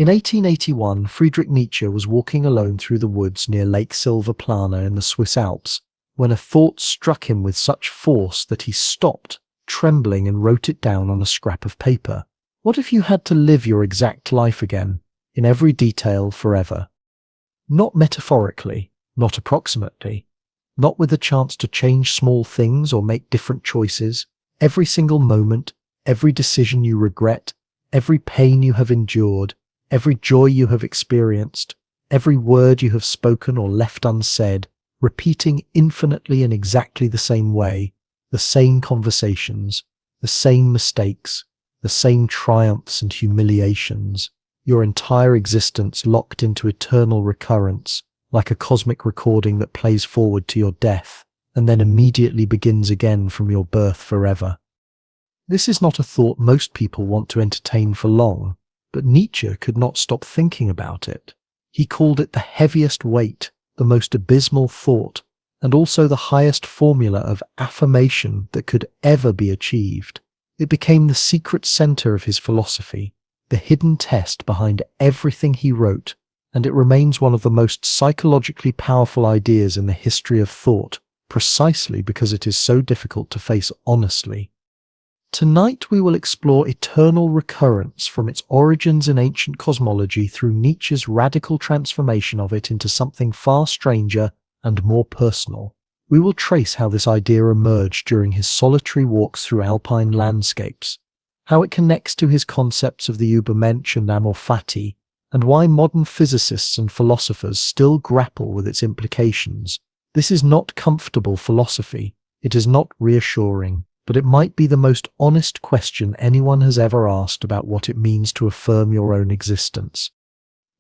In 1881, Friedrich Nietzsche was walking alone through the woods near Lake Silvaplana in the Swiss Alps, when a thought struck him with such force that he stopped, trembling, and wrote it down on a scrap of paper. What if you had to live your exact life again, in every detail, forever? Not metaphorically, not approximately, not with a chance to change small things or make different choices. Every single moment, every decision you regret, every pain you have endured, every joy you have experienced, every word you have spoken or left unsaid, repeating infinitely in exactly the same way, the same conversations, the same mistakes, the same triumphs and humiliations, your entire existence locked into eternal recurrence, like a cosmic recording that plays forward to your death, and then immediately begins again from your birth forever. This is not a thought most people want to entertain for long, but Nietzsche could not stop thinking about it. He called it the heaviest weight, the most abysmal thought, and also the highest formula of affirmation that could ever be achieved. It became the secret center of his philosophy, the hidden test behind everything he wrote, and it remains one of the most psychologically powerful ideas in the history of thought, precisely because it is so difficult to face honestly. Tonight we will explore eternal recurrence from its origins in ancient cosmology through Nietzsche's radical transformation of it into something far stranger and more personal. We will trace how this idea emerged during his solitary walks through alpine landscapes, how it connects to his concepts of the Übermensch and amor fati, and why modern physicists and philosophers still grapple with its implications. This is not comfortable philosophy, it is not reassuring, but it might be the most honest question anyone has ever asked about what it means to affirm your own existence.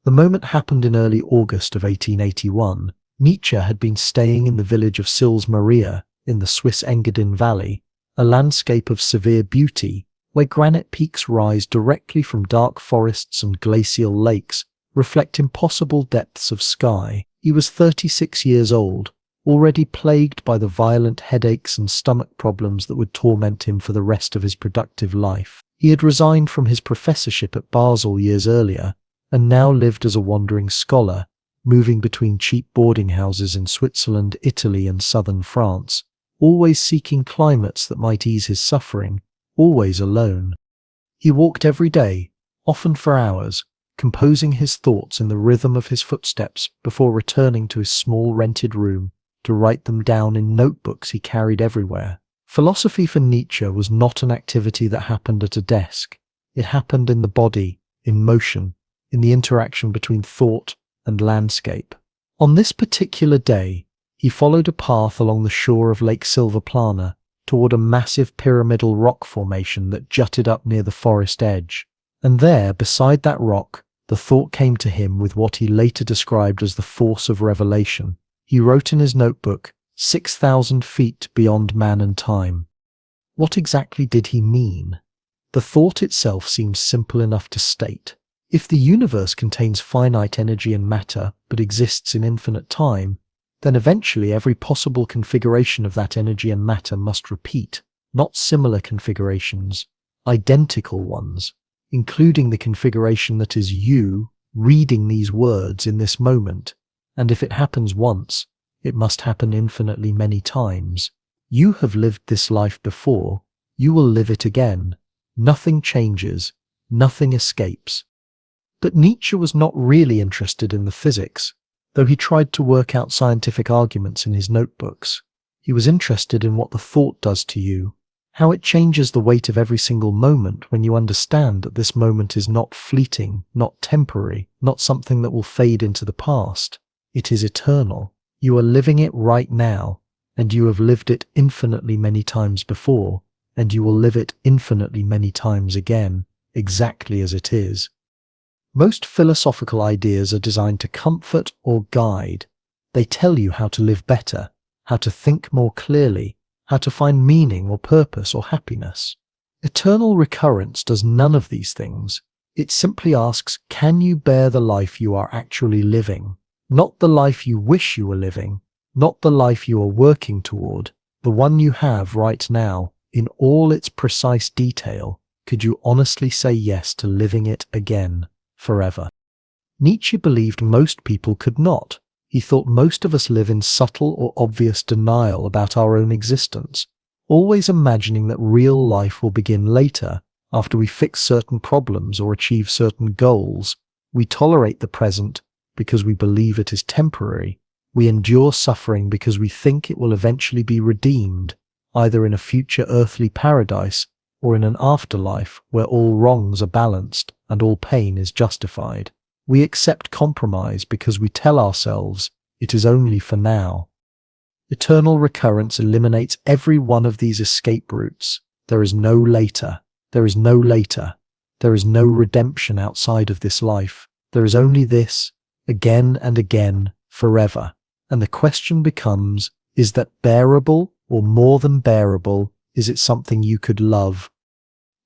The moment happened in early August of 1881. Nietzsche had been staying in the village of Sils Maria in the Swiss Engadin Valley, a landscape of severe beauty, where granite peaks rise directly from dark forests and glacial lakes, reflect impossible depths of sky. He was 36 years old, already plagued by the violent headaches and stomach problems that would torment him for the rest of his productive life. He had resigned from his professorship at Basel years earlier, and now lived as a wandering scholar, moving between cheap boarding houses in Switzerland, Italy, and southern France, always seeking climates that might ease his suffering, always alone. He walked every day, often for hours, composing his thoughts in the rhythm of his footsteps before returning to his small rented room to write them down in notebooks he carried everywhere. Philosophy for Nietzsche was not an activity that happened at a desk. It happened in the body, in motion, in the interaction between thought and landscape. On this particular day, he followed a path along the shore of Lake Silvaplana toward a massive pyramidal rock formation that jutted up near the forest edge. And there, beside that rock, the thought came to him with what he later described as the force of revelation. He wrote in his notebook, 6,000 feet beyond man and time. What exactly did he mean? The thought itself seems simple enough to state. If the universe contains finite energy and matter, but exists in infinite time, then eventually every possible configuration of that energy and matter must repeat, not similar configurations, identical ones, including the configuration that is you reading these words in this moment. And if it happens once, it must happen infinitely many times. You have lived this life before, you will live it again. Nothing changes, nothing escapes. But Nietzsche was not really interested in the physics, though he tried to work out scientific arguments in his notebooks. He was interested in what the thought does to you, how it changes the weight of every single moment when you understand that this moment is not fleeting, not temporary, not something that will fade into the past. It is eternal. You are living it right now, and you have lived it infinitely many times before, and you will live it infinitely many times again, exactly as it is. Most philosophical ideas are designed to comfort or guide. They tell you how to live better, how to think more clearly, how to find meaning or purpose or happiness. Eternal recurrence does none of these things. It simply asks, can you bear the life you are actually living? Not the life you wish you were living, not the life you are working toward, the one you have right now, in all its precise detail. Could you honestly say yes to living it again, forever. Nietzsche believed most people could not. He thought most of us live in subtle or obvious denial about our own existence, always imagining that real life will begin later, after we fix certain problems or achieve certain goals. We tolerate the present because we believe it is temporary. We endure suffering because we think it will eventually be redeemed, either in a future earthly paradise or in an afterlife where all wrongs are balanced and all pain is justified. We accept compromise because we tell ourselves it is only for now. Eternal recurrence eliminates every one of these escape routes. There is no later. There is no later. There is no redemption outside of this life. There is only this, again and again, forever. And the question becomes, is that bearable or more than bearable? Is it something you could love?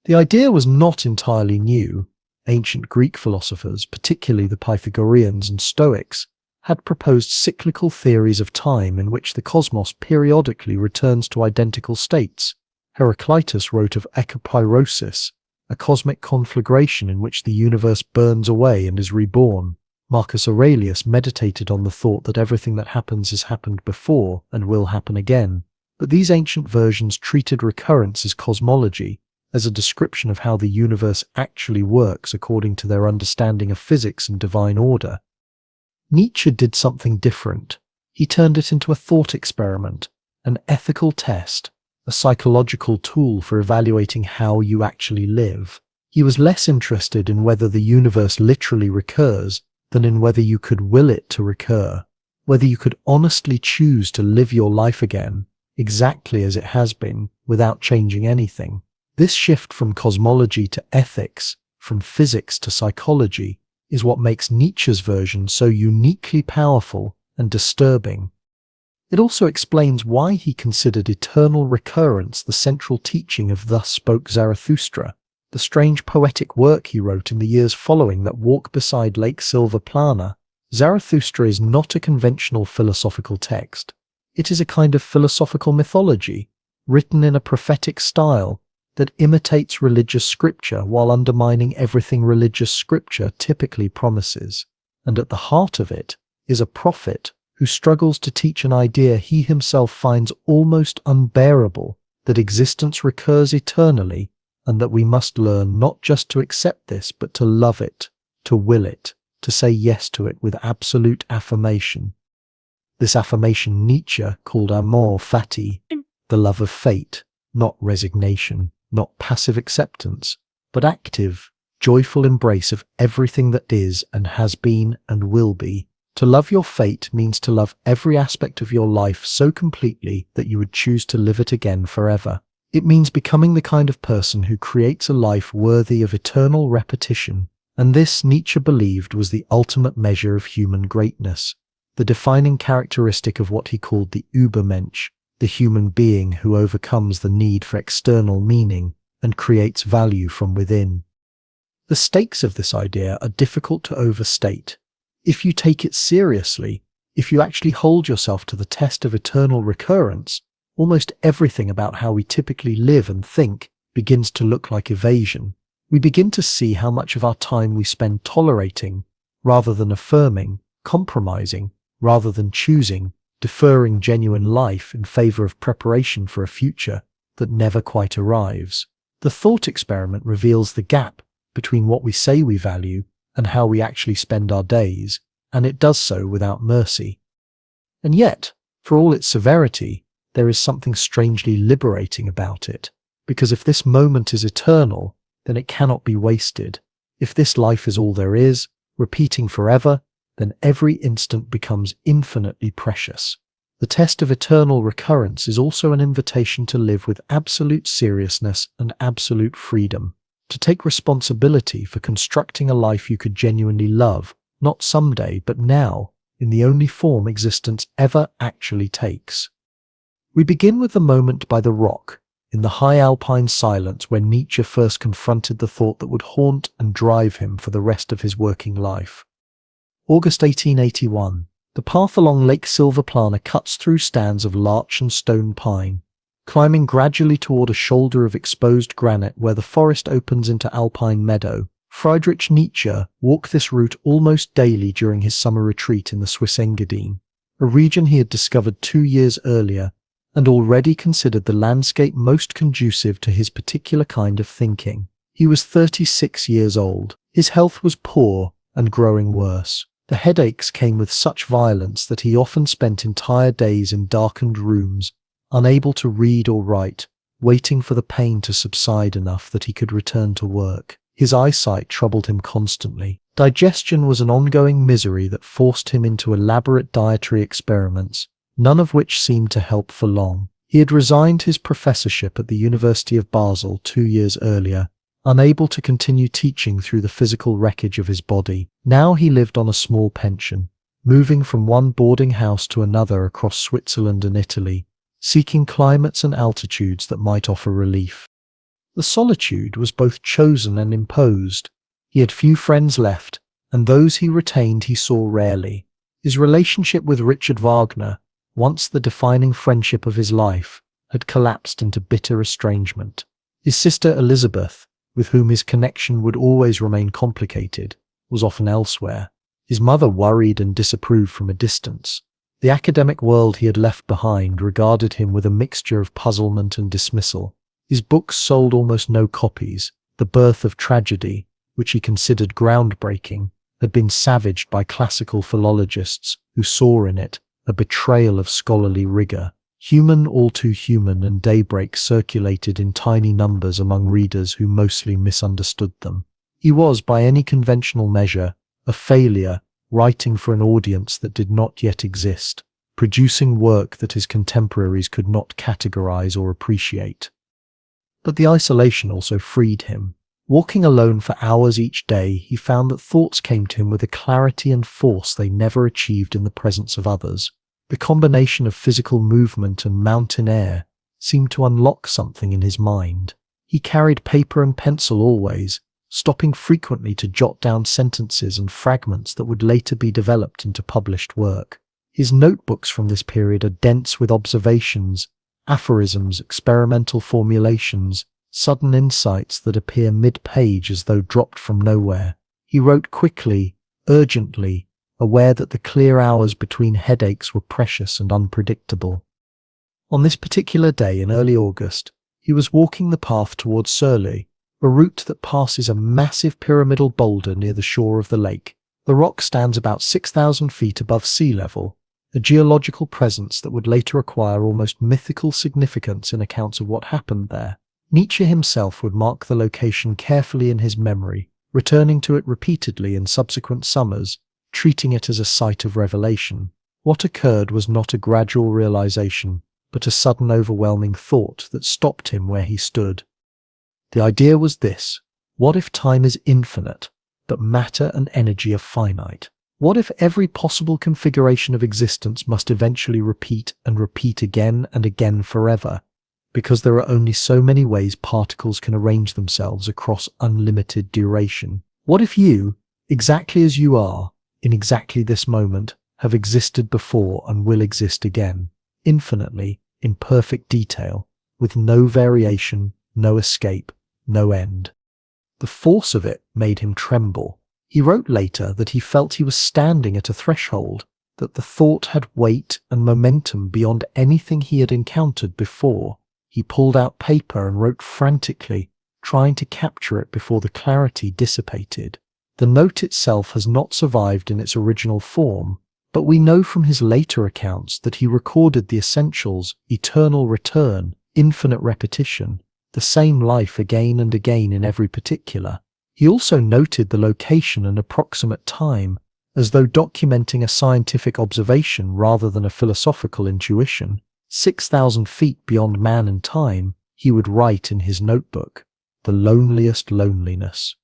The idea was not entirely new. Ancient Greek philosophers, particularly the Pythagoreans and Stoics, had proposed cyclical theories of time in which the cosmos periodically returns to identical states. Heraclitus wrote of ekapyrosis, a cosmic conflagration in which the universe burns away and is reborn. Marcus Aurelius meditated on the thought that everything that happens has happened before and will happen again. But these ancient versions treated recurrence as cosmology, as a description of how the universe actually works according to their understanding of physics and divine order. Nietzsche did something different. He turned it into a thought experiment, an ethical test, a psychological tool for evaluating how you actually live. He was less interested in whether the universe literally recurs than in whether you could will it to recur, whether you could honestly choose to live your life again, exactly as it has been, without changing anything. This shift from cosmology to ethics, from physics to psychology, is what makes Nietzsche's version so uniquely powerful and disturbing. It also explains why he considered eternal recurrence the central teaching of Thus Spoke Zarathustra, the strange poetic work he wrote in the years following That Walk Beside Lake Silvaplana. Zarathustra is not a conventional philosophical text. It is a kind of philosophical mythology, written in a prophetic style that imitates religious scripture while undermining everything religious scripture typically promises. And at the heart of it is a prophet who struggles to teach an idea he himself finds almost unbearable, that existence recurs eternally, and that we must learn not just to accept this, but to love it, to will it, to say yes to it with absolute affirmation. This affirmation Nietzsche called amor fati, the love of fate, not resignation, not passive acceptance, but active, joyful embrace of everything that is and has been and will be. To love your fate means to love every aspect of your life so completely that you would choose to live it again forever. It means becoming the kind of person who creates a life worthy of eternal repetition. And this, Nietzsche believed, was the ultimate measure of human greatness, the defining characteristic of what he called the Übermensch, the human being who overcomes the need for external meaning and creates value from within. The stakes of this idea are difficult to overstate. If you take it seriously, if you actually hold yourself to the test of eternal recurrence, almost everything about how we typically live and think begins to look like evasion. We begin to see how much of our time we spend tolerating rather than affirming, compromising rather than choosing, deferring genuine life in favor of preparation for a future that never quite arrives. The thought experiment reveals the gap between what we say we value and how we actually spend our days, and it does so without mercy. And yet, for all its severity, there is something strangely liberating about it, because if this moment is eternal, then it cannot be wasted. If this life is all there is, repeating forever, then every instant becomes infinitely precious. The test of eternal recurrence is also an invitation to live with absolute seriousness and absolute freedom, to take responsibility for constructing a life you could genuinely love, not someday, but now, in the only form existence ever actually takes. We begin with the moment by the rock, in the high alpine silence where Nietzsche first confronted the thought that would haunt and drive him for the rest of his working life. August 1881. The path along Lake Silvaplana cuts through stands of larch and stone pine, climbing gradually toward a shoulder of exposed granite where the forest opens into alpine meadow, Friedrich Nietzsche walked this route almost daily during his summer retreat in the Swiss Engadine, a region he had discovered 2 years earlier and already considered the landscape most conducive to his particular kind of thinking. He was 36 years old. His health was poor and growing worse. The headaches came with such violence that he often spent entire days in darkened rooms, unable to read or write, waiting for the pain to subside enough that he could return to work. His eyesight troubled him constantly. Digestion was an ongoing misery that forced him into elaborate dietary experiments, none of which seemed to help for long. He had resigned his professorship at the University of Basel 2 years earlier, unable to continue teaching through the physical wreckage of his body. Now he lived on a small pension, moving from one boarding house to another across Switzerland and Italy, seeking climates and altitudes that might offer relief. The solitude was both chosen and imposed. He had few friends left, and those he retained he saw rarely. His relationship with Richard Wagner, once the defining friendship of his life, had collapsed into bitter estrangement. His sister Elizabeth, with whom his connection would always remain complicated, was often elsewhere. His mother worried and disapproved from a distance. The academic world he had left behind regarded him with a mixture of puzzlement and dismissal. His books sold almost no copies. The Birth of Tragedy, which he considered groundbreaking, had been savaged by classical philologists who saw in it a betrayal of scholarly rigor. Human, All Too Human, and Daybreak circulated in tiny numbers among readers who mostly misunderstood them. He was, by any conventional measure, a failure, writing for an audience that did not yet exist, producing work that his contemporaries could not categorize or appreciate. But the isolation also freed him. Walking alone for hours each day, he found that thoughts came to him with a clarity and force they never achieved in the presence of others. The combination of physical movement and mountain air seemed to unlock something in his mind. He carried paper and pencil always, stopping frequently to jot down sentences and fragments that would later be developed into published work. His notebooks from this period are dense with observations, aphorisms, experimental formulations, sudden insights that appear mid-page as though dropped from nowhere. He wrote quickly, urgently, aware that the clear hours between headaches were precious and unpredictable. On this particular day in early August, he was walking the path towards Surly, a route that passes a massive pyramidal boulder near the shore of the lake. The rock stands about 6,000 feet above sea level, a geological presence that would later acquire almost mythical significance in accounts of what happened there. Nietzsche himself would mark the location carefully in his memory, returning to it repeatedly in subsequent summers, treating it as a site of revelation. What occurred was not a gradual realization, but a sudden overwhelming thought that stopped him where he stood. The idea was this: what if time is infinite, but matter and energy are finite? What if every possible configuration of existence must eventually repeat and repeat again and again forever, because there are only so many ways particles can arrange themselves across unlimited duration? What if you, exactly as you are, in exactly this moment, have existed before and will exist again, infinitely, in perfect detail, with no variation, no escape, no end? The force of it made him tremble. He wrote later that he felt he was standing at a threshold, that the thought had weight and momentum beyond anything he had encountered before. He pulled out paper and wrote frantically, trying to capture it before the clarity dissipated. The note itself has not survived in its original form, but we know from his later accounts that he recorded the essentials: eternal return, infinite repetition, the same life again and again in every particular. He also noted the location and approximate time, as though documenting a scientific observation rather than a philosophical intuition. 6,000 feet beyond man and time, he would write in his notebook, "The loneliest loneliness."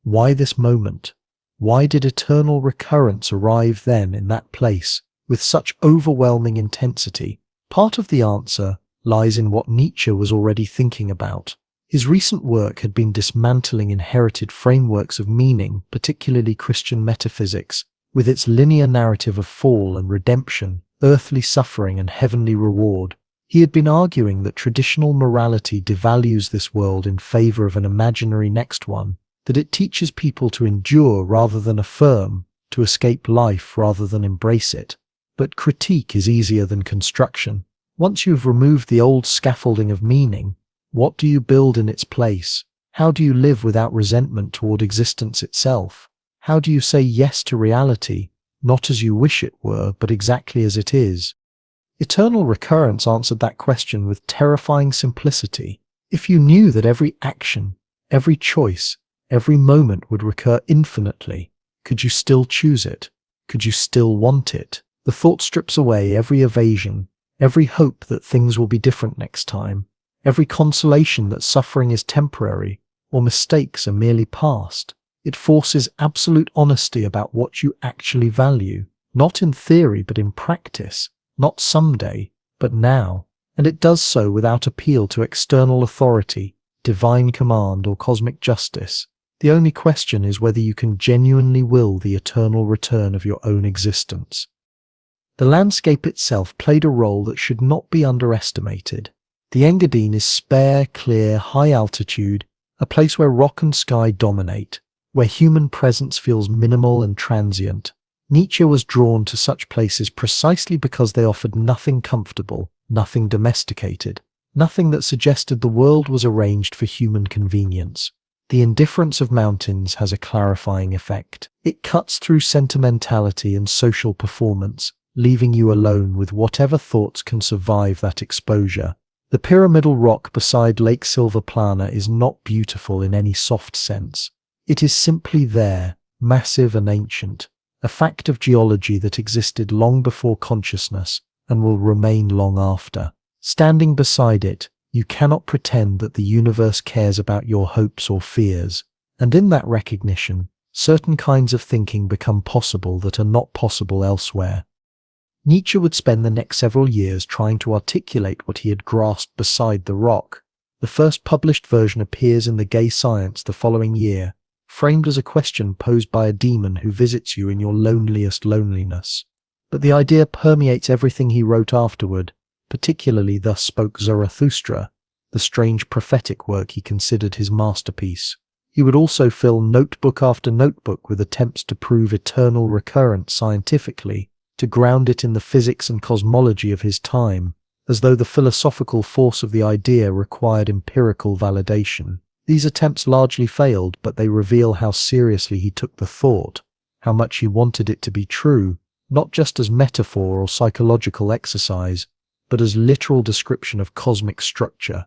Why this moment? Why did eternal recurrence arrive then in that place with such overwhelming intensity? Part of the answer lies in what Nietzsche was already thinking about. His recent work had been dismantling inherited frameworks of meaning, particularly Christian metaphysics, with its linear narrative of fall and redemption, earthly suffering and heavenly reward. He had been arguing that traditional morality devalues this world in favor of an imaginary next one, that it teaches people to endure rather than affirm, to escape life rather than embrace it. But critique is easier than construction. Once you've removed the old scaffolding of meaning, what do you build in its place? How do you live without resentment toward existence itself? How do you say yes to reality, not as you wish it were, but exactly as it is? Eternal Recurrence answered that question with terrifying simplicity. If you knew that every action, every choice, every moment would recur infinitely, could you still choose it? Could you still want it? The thought strips away every evasion, every hope that things will be different next time, every consolation that suffering is temporary or mistakes are merely past. It forces absolute honesty about what you actually value, not in theory but in practice, not someday, but now. And it does so without appeal to external authority, divine command, or cosmic justice. The only question is whether you can genuinely will the eternal return of your own existence. The landscape itself played a role that should not be underestimated. The Engadine is spare, clear, high altitude, a place where rock and sky dominate, where human presence feels minimal and transient. Nietzsche was drawn to such places precisely because they offered nothing comfortable, nothing domesticated, nothing that suggested the world was arranged for human convenience. The indifference of mountains has a clarifying effect. It cuts through sentimentality and social performance, leaving you alone with whatever thoughts can survive that exposure. The pyramidal rock beside Lake Silvaplana is not beautiful in any soft sense. It is simply there, massive and ancient, a fact of geology that existed long before consciousness and will remain long after. Standing beside it, you cannot pretend that the universe cares about your hopes or fears, and in that recognition, certain kinds of thinking become possible that are not possible elsewhere. Nietzsche would spend the next several years trying to articulate what he had grasped beside the rock. The first published version appears in the Gay Science the following year, framed as a question posed by a demon who visits you in your loneliest loneliness. But the idea permeates everything he wrote afterward, particularly Thus Spoke Zarathustra, the strange prophetic work he considered his masterpiece. He would also fill notebook after notebook with attempts to prove eternal recurrence scientifically, to ground it in the physics and cosmology of his time, as though the philosophical force of the idea required empirical validation. These attempts largely failed, but they reveal how seriously he took the thought, how much he wanted it to be true, not just as metaphor or psychological exercise, but as literal description of cosmic structure.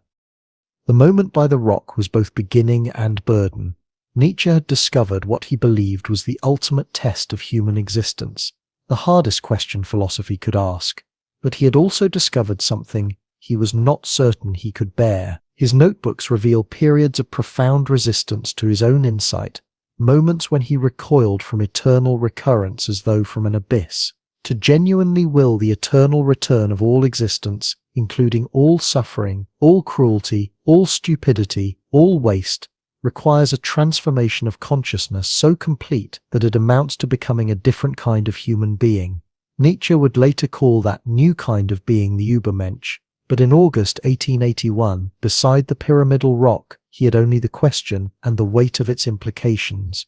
The moment by the rock was both beginning and burden. Nietzsche had discovered what he believed was the ultimate test of human existence, the hardest question philosophy could ask. But he had also discovered something he was not certain he could bear. His notebooks reveal periods of profound resistance to his own insight, moments when he recoiled from eternal recurrence as though from an abyss. To genuinely will the eternal return of all existence, including all suffering, all cruelty, all stupidity, all waste, requires a transformation of consciousness so complete that it amounts to becoming a different kind of human being. Nietzsche would later call that new kind of being the Übermensch, but in August 1881, beside the pyramidal rock, he had only the question and the weight of its implications.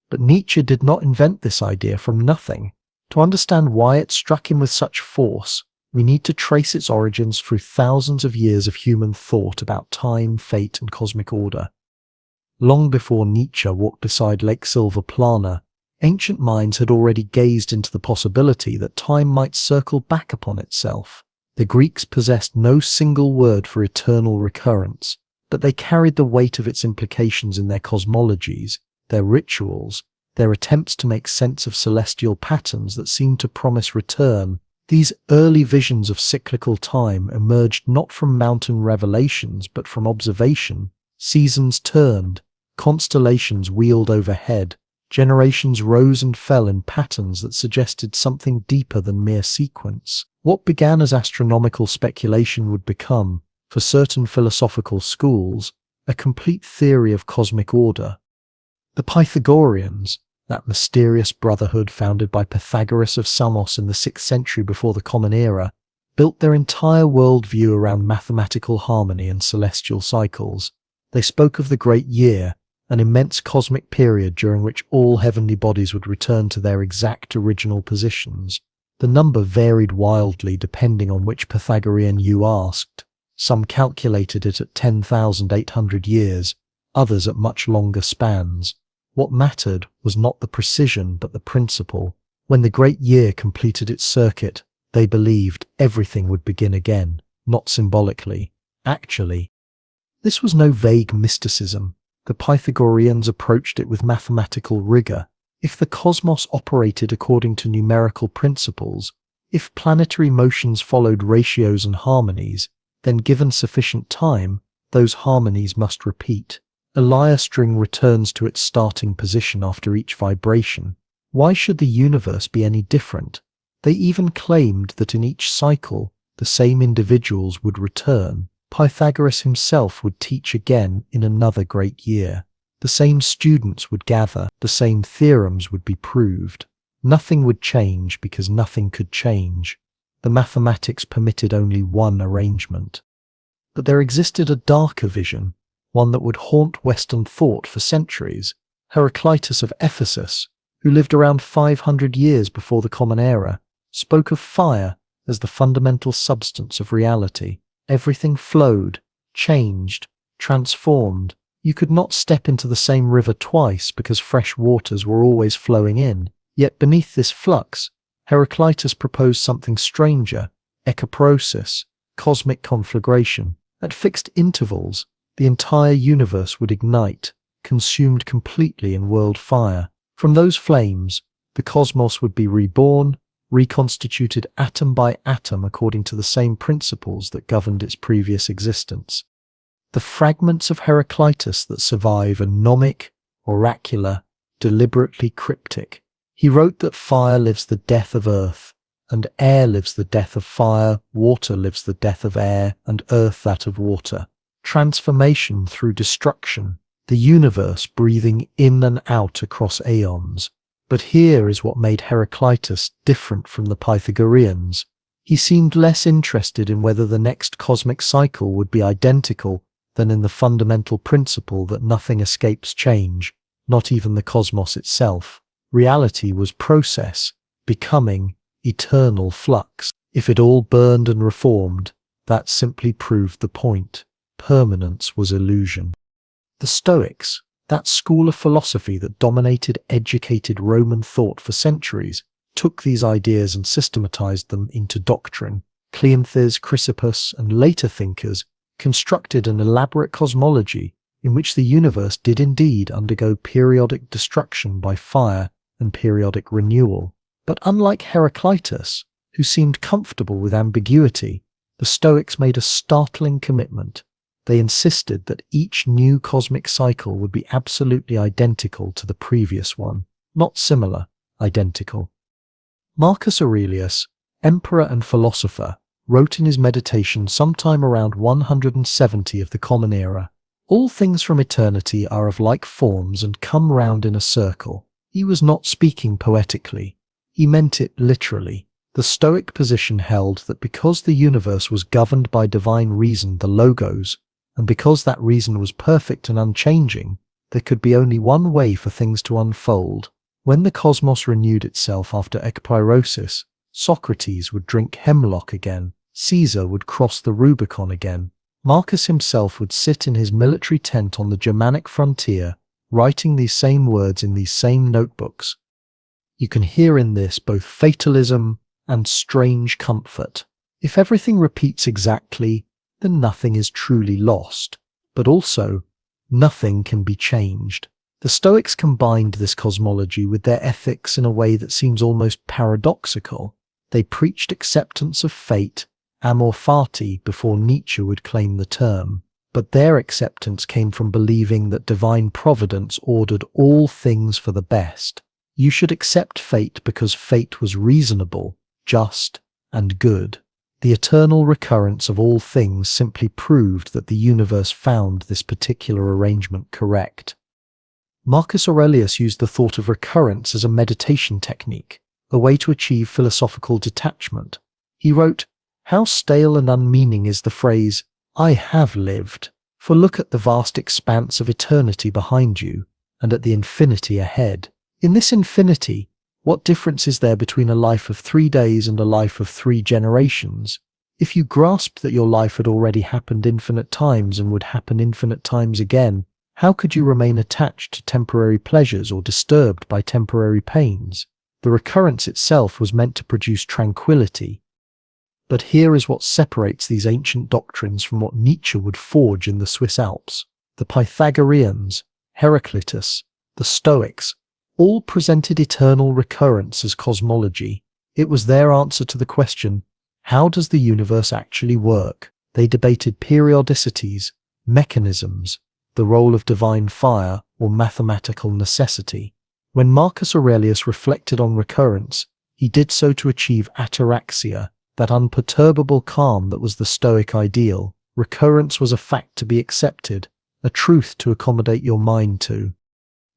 But Nietzsche did not invent this idea from nothing. To understand why it struck him with such force, we need to trace its origins through thousands of years of human thought about time, fate, and cosmic order. Long before Nietzsche walked beside Lake Silvaplana, ancient minds had already gazed into the possibility that time might circle back upon itself. The Greeks possessed no single word for eternal recurrence, but they carried the weight of its implications in their cosmologies, their rituals, their attempts to make sense of celestial patterns that seemed to promise return. These early visions of cyclical time emerged not from mountain revelations but from observation. Seasons turned, constellations wheeled overhead, generations rose and fell in patterns that suggested something deeper than mere sequence. What began as astronomical speculation would become, for certain philosophical schools, a complete theory of cosmic order. The Pythagoreans, that mysterious brotherhood founded by Pythagoras of Samos in the 6th century before the Common Era, built their entire worldview around mathematical harmony and celestial cycles. They spoke of the great year, an immense cosmic period during which all heavenly bodies would return to their exact original positions. The number varied wildly depending on which Pythagorean you asked. Some calculated it at 10,800 years, others at much longer spans. What mattered was not the precision but the principle. When the great year completed its circuit, they believed everything would begin again, not symbolically, actually. This was no vague mysticism. The Pythagoreans approached it with mathematical rigor. If the cosmos operated according to numerical principles, if planetary motions followed ratios and harmonies, then given sufficient time, those harmonies must repeat. A lyre string returns to its starting position after each vibration. Why should the universe be any different? They even claimed that in each cycle, the same individuals would return. Pythagoras himself would teach again in another great year. The same students would gather, the same theorems would be proved. Nothing would change because nothing could change. The mathematics permitted only one arrangement. But there existed a darker vision, one that would haunt Western thought for centuries. Heraclitus of Ephesus, who lived around 500 years before the Common Era, spoke of fire as the fundamental substance of reality. Everything flowed, changed, transformed. You could not step into the same river twice because fresh waters were always flowing in. Yet beneath this flux, Heraclitus proposed something stranger, echoprosis, cosmic conflagration. At fixed intervals, the entire universe would ignite, consumed completely in world fire. From those flames, the cosmos would be reborn, reconstituted atom by atom according to the same principles that governed its previous existence. The fragments of Heraclitus that survive are gnomic, oracular, deliberately cryptic. He wrote that fire lives the death of earth, and air lives the death of fire, water lives the death of air, and earth that of water. Transformation through destruction, the universe breathing in and out across aeons. But here is what made Heraclitus different from the Pythagoreans. He seemed less interested in whether the next cosmic cycle would be identical than in the fundamental principle that nothing escapes change, not even the cosmos itself. Reality was process, becoming, eternal flux. If it all burned and reformed, that simply proved the point. Permanence was illusion. The Stoics, that school of philosophy that dominated educated Roman thought for centuries, took these ideas and systematized them into doctrine. Cleanthes, Chrysippus, and later thinkers constructed an elaborate cosmology in which the universe did indeed undergo periodic destruction by fire and periodic renewal. But unlike Heraclitus, who seemed comfortable with ambiguity, the Stoics made a startling commitment. They insisted that each new cosmic cycle would be absolutely identical to the previous one, not similar, identical. Marcus Aurelius, emperor and philosopher, wrote in his Meditations sometime around 170 of the Common Era, "All things from eternity are of like forms and come round in a circle." He was not speaking poetically. He meant it literally. The Stoic position held that because the universe was governed by divine reason, the logos, and because that reason was perfect and unchanging, there could be only one way for things to unfold. When the cosmos renewed itself after ekpyrosis, Socrates would drink hemlock again, Caesar would cross the Rubicon again, Marcus himself would sit in his military tent on the Germanic frontier, writing these same words in these same notebooks. You can hear in this both fatalism and strange comfort. If everything repeats exactly, then nothing is truly lost, but also nothing can be changed. The Stoics combined this cosmology with their ethics in a way that seems almost paradoxical. They preached acceptance of fate, amor fati, before Nietzsche would claim the term, but their acceptance came from believing that divine providence ordered all things for the best. You should accept fate because fate was reasonable, just, and good. The eternal recurrence of all things simply proved that the universe found this particular arrangement correct. Marcus Aurelius used the thought of recurrence as a meditation technique, a way to achieve philosophical detachment. He wrote, "How stale and unmeaning is the phrase, 'I have lived.' For look at the vast expanse of eternity behind you, and at the infinity ahead. In this infinity, what difference is there between a life of 3 days and a life of 3 generations? If you grasped that your life had already happened infinite times and would happen infinite times again, how could you remain attached to temporary pleasures or disturbed by temporary pains? The recurrence itself was meant to produce tranquility. But here is what separates these ancient doctrines from what Nietzsche would forge in the Swiss Alps. The Pythagoreans, Heraclitus, the Stoics, all presented eternal recurrence as cosmology. It was their answer to the question, how does the universe actually work? They debated periodicities, mechanisms, the role of divine fire, or mathematical necessity. When Marcus Aurelius reflected on recurrence, he did so to achieve ataraxia, that unperturbable calm that was the Stoic ideal. Recurrence was a fact to be accepted, a truth to accommodate your mind to.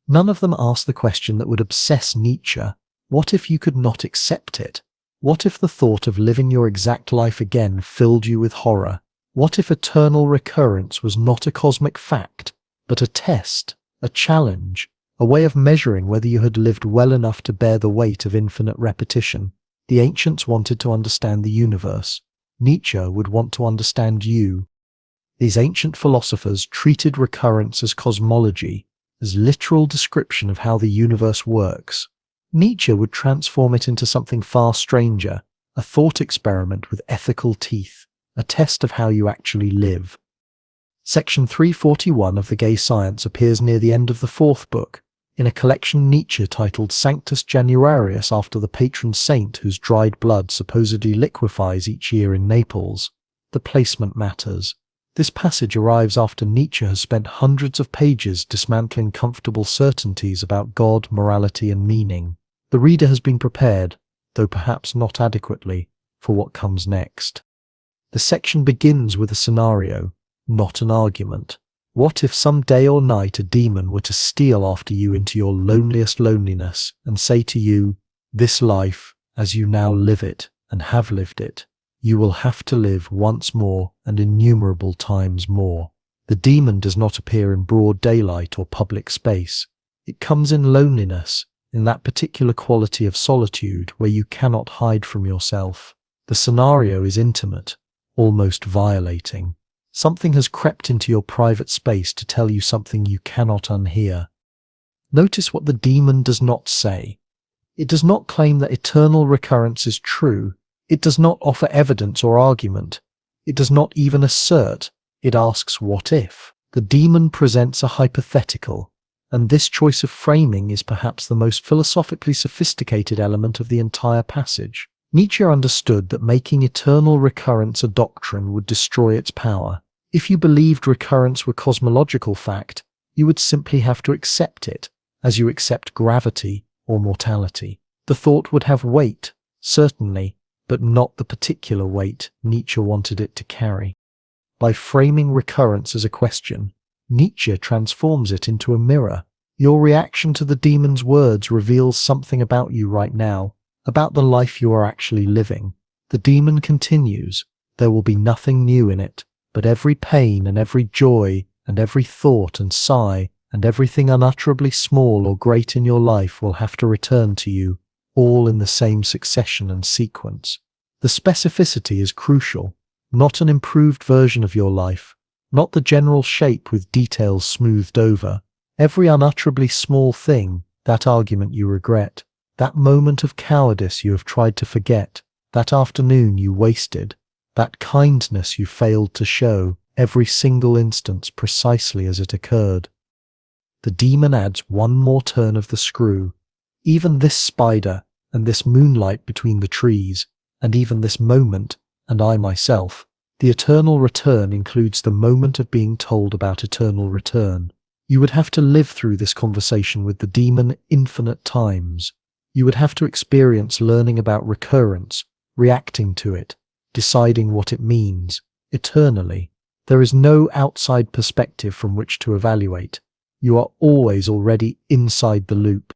None of them asked the question that would obsess Nietzsche. What if you could not accept it? What if the thought of living your exact life again filled you with horror? What if eternal recurrence was not a cosmic fact, but a test, a challenge, a way of measuring whether you had lived well enough to bear the weight of infinite repetition? The ancients wanted to understand the universe. Nietzsche would want to understand you. These ancient philosophers treated recurrence as cosmology, as literal description of how the universe works. Nietzsche would transform it into something far stranger, a thought experiment with ethical teeth, a test of how you actually live. Section 341 of The Gay Science appears near the end of the 4th book, in a collection Nietzsche titled Sanctus Januarius after the patron saint whose dried blood supposedly liquefies each year in Naples. The placement matters. This passage arrives after Nietzsche has spent hundreds of pages dismantling comfortable certainties about God, morality, and meaning. The reader has been prepared, though perhaps not adequately, for what comes next. The section begins with a scenario, not an argument. What if some day or night a demon were to steal after you into your loneliest loneliness and say to you, "This life, as you now live it and have lived it, you will have to live once more and innumerable times more." The demon does not appear in broad daylight or public space. It comes in loneliness, in that particular quality of solitude where you cannot hide from yourself. The scenario is intimate, almost violating. Something has crept into your private space to tell you something you cannot unhear. Notice what the demon does not say. It does not claim that eternal recurrence is true. It does not offer evidence or argument. It does not even assert. It asks, what if? The demon presents a hypothetical, and this choice of framing is perhaps the most philosophically sophisticated element of the entire passage. Nietzsche understood that making eternal recurrence a doctrine would destroy its power. If you believed recurrence were cosmological fact, you would simply have to accept it, as you accept gravity or mortality. The thought would have weight, certainly, but not the particular weight Nietzsche wanted it to carry. By framing recurrence as a question, Nietzsche transforms it into a mirror. Your reaction to the demon's words reveals something about you right now, about the life you are actually living. The demon continues, there will be nothing new in it, but every pain and every joy and every thought and sigh and everything unutterably small or great in your life will have to return to you, all in the same succession and sequence. The specificity is crucial, not an improved version of your life, not the general shape with details smoothed over. Every unutterably small thing, that argument you regret, that moment of cowardice you have tried to forget, that afternoon you wasted, that kindness you failed to show, every single instance precisely as it occurred. The demon adds one more turn of the screw. Even this spider, and this moonlight between the trees, and even this moment, and I myself. The eternal return includes the moment of being told about eternal return. You would have to live through this conversation with the demon infinite times. You would have to experience learning about recurrence, reacting to it, deciding what it means, eternally. There is no outside perspective from which to evaluate. You are always already inside the loop.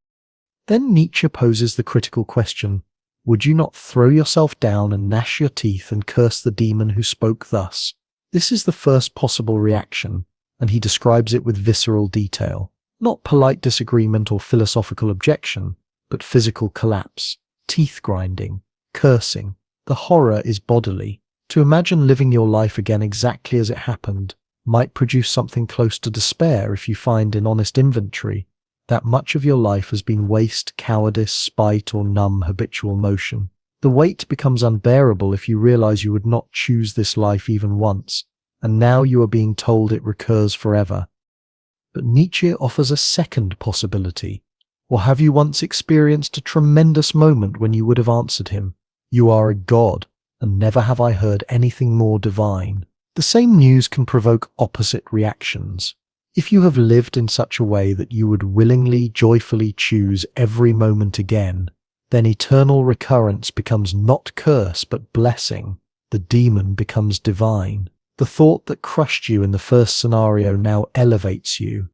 Then Nietzsche poses the critical question, would you not throw yourself down and gnash your teeth and curse the demon who spoke thus? This is the first possible reaction. and he describes it with visceral detail. Not polite disagreement or philosophical objection, but physical collapse, teeth grinding, cursing. The horror is bodily. To imagine living your life again exactly as it happened might produce something close to despair if you find in honest inventory that much of your life has been waste, cowardice, spite, or numb habitual motion. The weight becomes unbearable if you realize you would not choose this life even once, and now you are being told it recurs forever. But Nietzsche offers a second possibility. Or have you once experienced a tremendous moment when you would have answered him, "You are a god, and never have I heard anything more divine"? The same news can provoke opposite reactions. If you have lived in such a way that you would willingly, joyfully choose every moment again, then eternal recurrence becomes not curse but blessing. The demon becomes divine. The thought that crushed you in the first scenario now elevates you.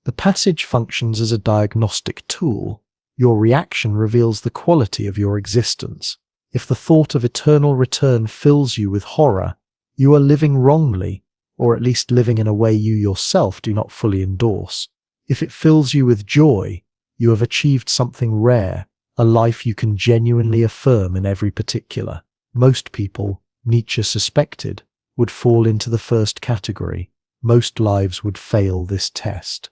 The passage functions as a diagnostic tool. Your reaction reveals the quality of your existence. If the thought of eternal return fills you with horror, you are living wrongly, or at least living in a way you yourself do not fully endorse. If it fills you with joy, you have achieved something rare, a life you can genuinely affirm in every particular. Most people, Nietzsche suspected, would fall into the first category. Most lives would fail this test.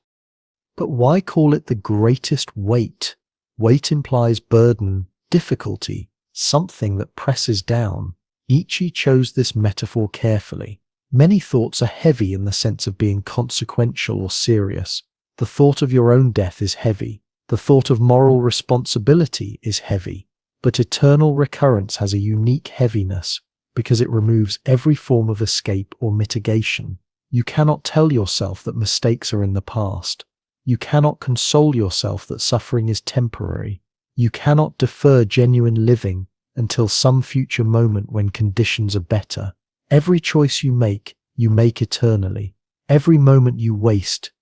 But why call it the greatest weight? Weight implies burden, difficulty, something that presses down. Nietzsche chose this metaphor carefully. Many thoughts are heavy in the sense of being consequential or serious. The thought of your own death is heavy. The thought of moral responsibility is heavy. But eternal recurrence has a unique heaviness because it removes every form of escape or mitigation. You cannot tell yourself that mistakes are in the past. You cannot console yourself that suffering is temporary. You cannot defer genuine living until some future moment when conditions are better. Every choice you make eternally. Every moment you waste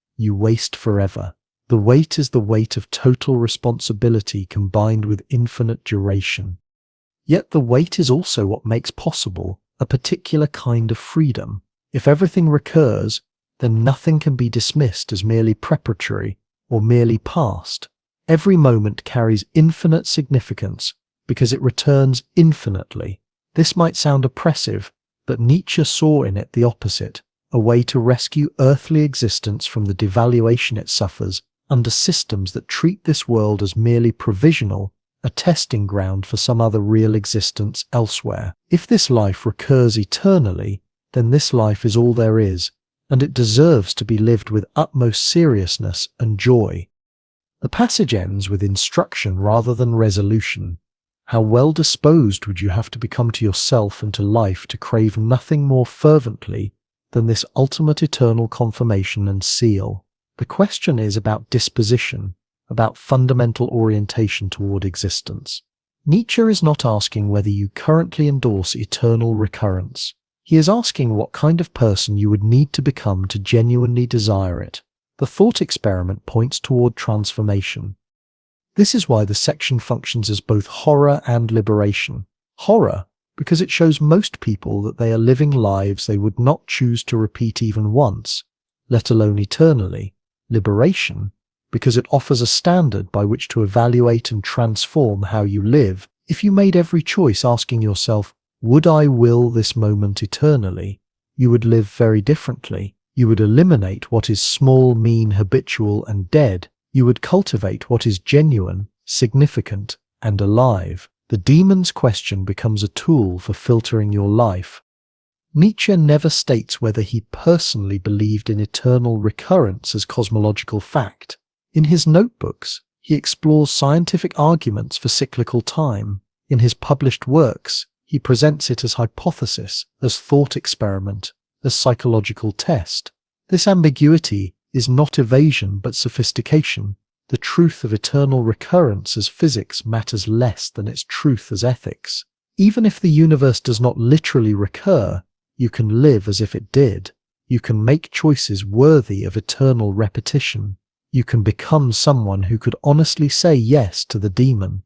forever. The weight is the weight of total responsibility combined with infinite duration. Yet the weight is also what makes possible a particular kind of freedom. If everything recurs, then nothing can be dismissed as merely preparatory or merely past. Every moment carries infinite significance because it returns infinitely. This might sound oppressive, but Nietzsche saw in it the opposite, a way to rescue earthly existence from the devaluation it suffers under systems that treat this world as merely provisional, a testing ground for some other real existence elsewhere. If this life recurs eternally, then this life is all there is, and it deserves to be lived with utmost seriousness and joy. The passage ends with instruction rather than resolution. How well disposed would you have to become to yourself and to life to crave nothing more fervently than this ultimate eternal confirmation and seal? The question is about disposition, about fundamental orientation toward existence. Nietzsche is not asking whether you currently endorse eternal recurrence. He is asking what kind of person you would need to become to genuinely desire it. The thought experiment points toward transformation. This is why the section functions as both horror and liberation. Horror, because it shows most people that they are living lives they would not choose to repeat even once, let alone eternally. Liberation, because it offers a standard by which to evaluate and transform how you live. If you made every choice asking yourself, "Would I will this moment eternally?" you would live very differently. You would eliminate what is small, mean, habitual, and dead. You would cultivate what is genuine, significant, and alive. The demon's question becomes a tool for filtering your life. Nietzsche never states whether he personally believed in eternal recurrence as cosmological fact. In his notebooks, he explores scientific arguments for cyclical time. In his published works, he presents it as hypothesis, as thought experiment, as psychological test. This ambiguity is not evasion but sophistication. The truth of eternal recurrence as physics matters less than its truth as ethics. Even if the universe does not literally recur, you can live as if it did. You can make choices worthy of eternal repetition. You can become someone who could honestly say yes to the demon.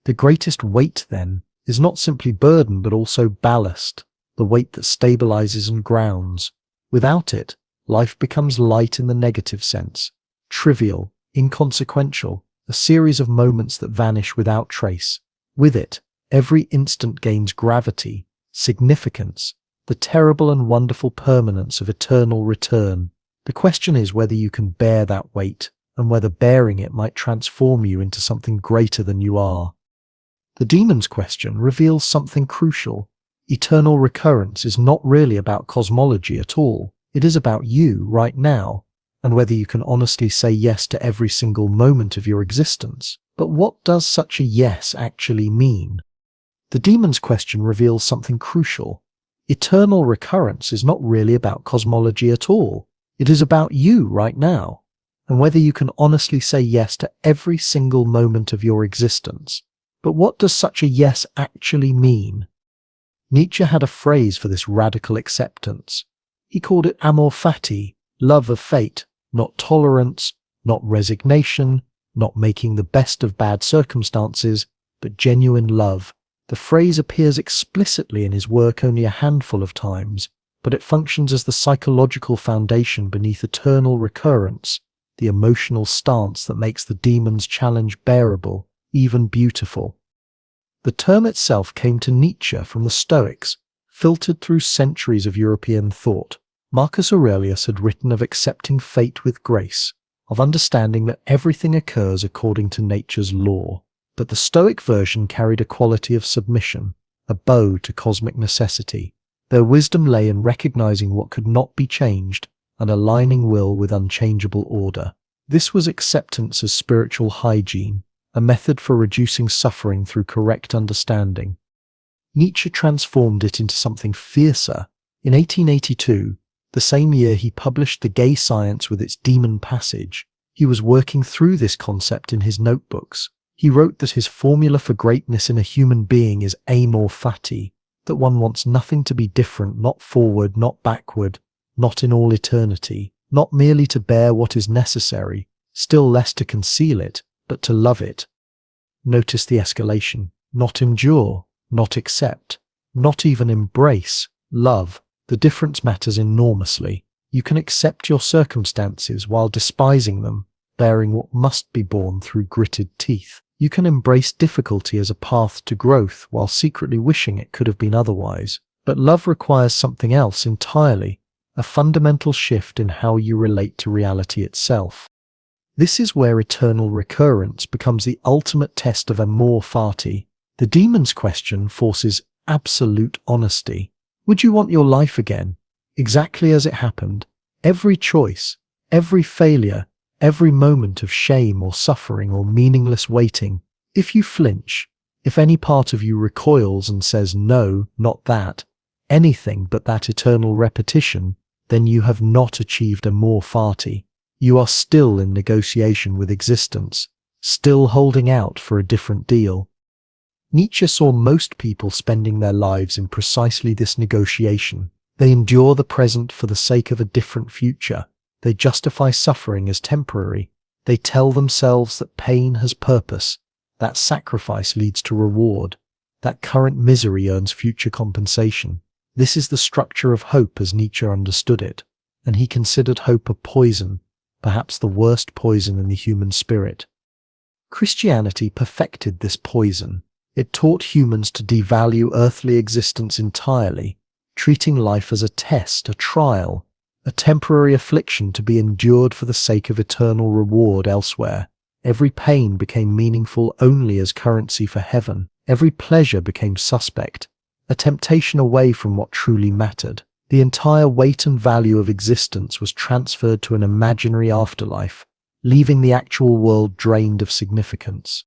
The greatest weight, then, is not simply burden but also ballast, the weight that stabilizes and grounds. Without it, life becomes light in the negative sense, trivial, inconsequential, a series of moments that vanish without trace. With it, every instant gains gravity, significance, the terrible and wonderful permanence of eternal return. The question is whether you can bear that weight, and whether bearing it might transform you into something greater than you are. The demon's question reveals something crucial. Eternal recurrence is not really about cosmology at all. It is about you right now, and whether you can honestly say yes to every single moment of your existence. But what does such a yes actually mean? The demon's question reveals something crucial. Eternal recurrence is not really about cosmology at all. It is about you right now, and whether you can honestly say yes to every single moment of your existence. But what does such a yes actually mean? Nietzsche had a phrase for this radical acceptance. He called it amor fati, love of fate, not tolerance, not resignation, not making the best of bad circumstances, but genuine love. The phrase appears explicitly in his work only a handful of times, but it functions as the psychological foundation beneath eternal recurrence, the emotional stance that makes the demon's challenge bearable, even beautiful. The term itself came to Nietzsche from the Stoics, filtered through centuries of European thought. Marcus Aurelius had written of accepting fate with grace, of understanding that everything occurs according to nature's law. But the Stoic version carried a quality of submission, a bow to cosmic necessity. Their wisdom lay in recognizing what could not be changed and aligning will with unchangeable order. This was acceptance as spiritual hygiene, a method for reducing suffering through correct understanding. Nietzsche transformed it into something fiercer. In 1882, the same year he published The Gay Science with its demon passage, he was working through this concept in his notebooks. He wrote that his formula for greatness in a human being is amor fati, that one wants nothing to be different, not forward, not backward, not in all eternity, not merely to bear what is necessary, still less to conceal it, but to love it. Notice the escalation. Not endure, not accept, not even embrace, love. The difference matters enormously. You can accept your circumstances while despising them, bearing what must be borne through gritted teeth. You can embrace difficulty as a path to growth while secretly wishing it could have been otherwise. But love requires something else entirely, a fundamental shift in how you relate to reality itself. This is where eternal recurrence becomes the ultimate test of amor fati. The demon's question forces absolute honesty. Would you want your life again, exactly as it happened? Every choice, every failure, every moment of shame or suffering or meaningless waiting. If you flinch, if any part of you recoils and says no, not that, anything but that eternal repetition, then you have not achieved amor fati. You are still in negotiation with existence, still holding out for a different deal. Nietzsche saw most people spending their lives in precisely this negotiation. They endure the present for the sake of a different future. They justify suffering as temporary. They tell themselves that pain has purpose, that sacrifice leads to reward, that current misery earns future compensation. This is the structure of hope as Nietzsche understood it, and he considered hope a poison, perhaps the worst poison in the human spirit. Christianity perfected this poison. It taught humans to devalue earthly existence entirely, treating life as a test, a trial, a temporary affliction to be endured for the sake of eternal reward elsewhere. Every pain became meaningful only as currency for heaven. Every pleasure became suspect, a temptation away from what truly mattered. The entire weight and value of existence was transferred to an imaginary afterlife, leaving the actual world drained of significance.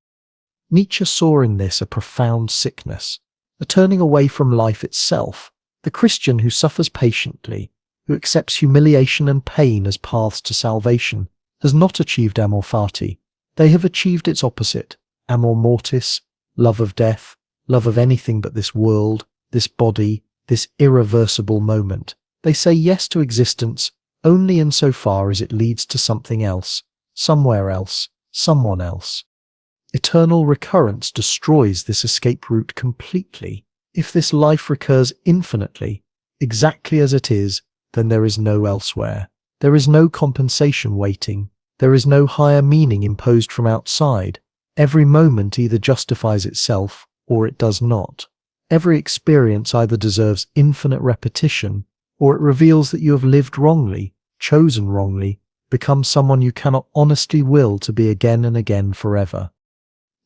Nietzsche saw in this a profound sickness, a turning away from life itself. The Christian who suffers patiently, who accepts humiliation and pain as paths to salvation, has not achieved amor fati. They have achieved its opposite, amor mortis, love of death, love of anything but this world, this body, this irreversible moment. They say yes to existence only insofar as it leads to something else, somewhere else, someone else. Eternal recurrence destroys this escape route completely. If this life recurs infinitely, exactly as it is, then there is no elsewhere. There is no compensation waiting. There is no higher meaning imposed from outside. Every moment either justifies itself or it does not. Every experience either deserves infinite repetition or it reveals that you have lived wrongly, chosen wrongly, become someone you cannot honestly will to be again and again forever.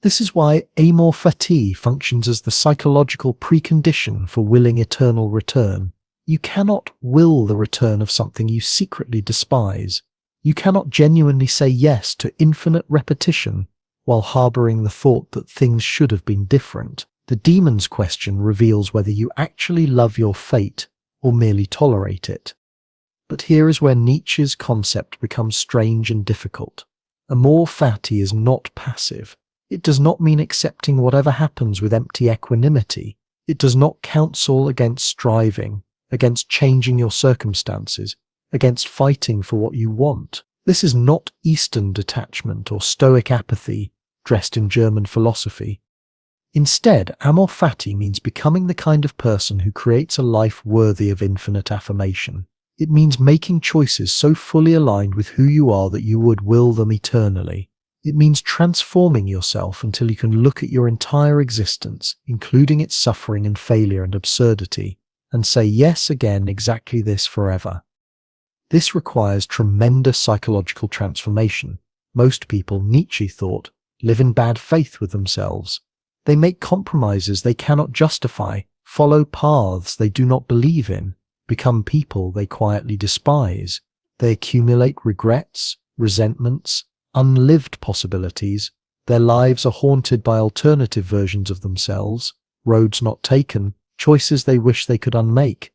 This is why amor fati functions as the psychological precondition for willing eternal return. You cannot will the return of something you secretly despise. You cannot genuinely say yes to infinite repetition while harboring the thought that things should have been different. The demon's question reveals whether you actually love your fate or merely tolerate it. But here is where Nietzsche's concept becomes strange and difficult. Amor fati is not passive. It does not mean accepting whatever happens with empty equanimity. It does not counsel against striving, against changing your circumstances, against fighting for what you want. This is not Eastern detachment or Stoic apathy dressed in German philosophy. Instead, amor fati means becoming the kind of person who creates a life worthy of infinite affirmation. It means making choices so fully aligned with who you are that you would will them eternally. It means transforming yourself until you can look at your entire existence, including its suffering and failure and absurdity, and say yes again, exactly this forever. This requires tremendous psychological transformation. Most people, Nietzsche thought, live in bad faith with themselves. They make compromises they cannot justify, follow paths they do not believe in, become people they quietly despise. They accumulate regrets, resentments, unlived possibilities. Their lives are haunted by alternative versions of themselves, roads not taken, choices they wish they could unmake.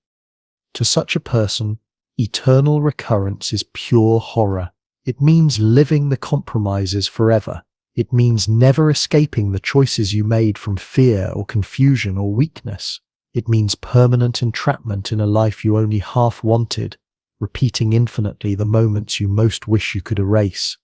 To such a person, eternal recurrence is pure horror. It means living the compromises forever. It means never escaping the choices you made from fear or confusion or weakness. It means permanent entrapment in a life you only half wanted, repeating infinitely the moments you most wish you could erase.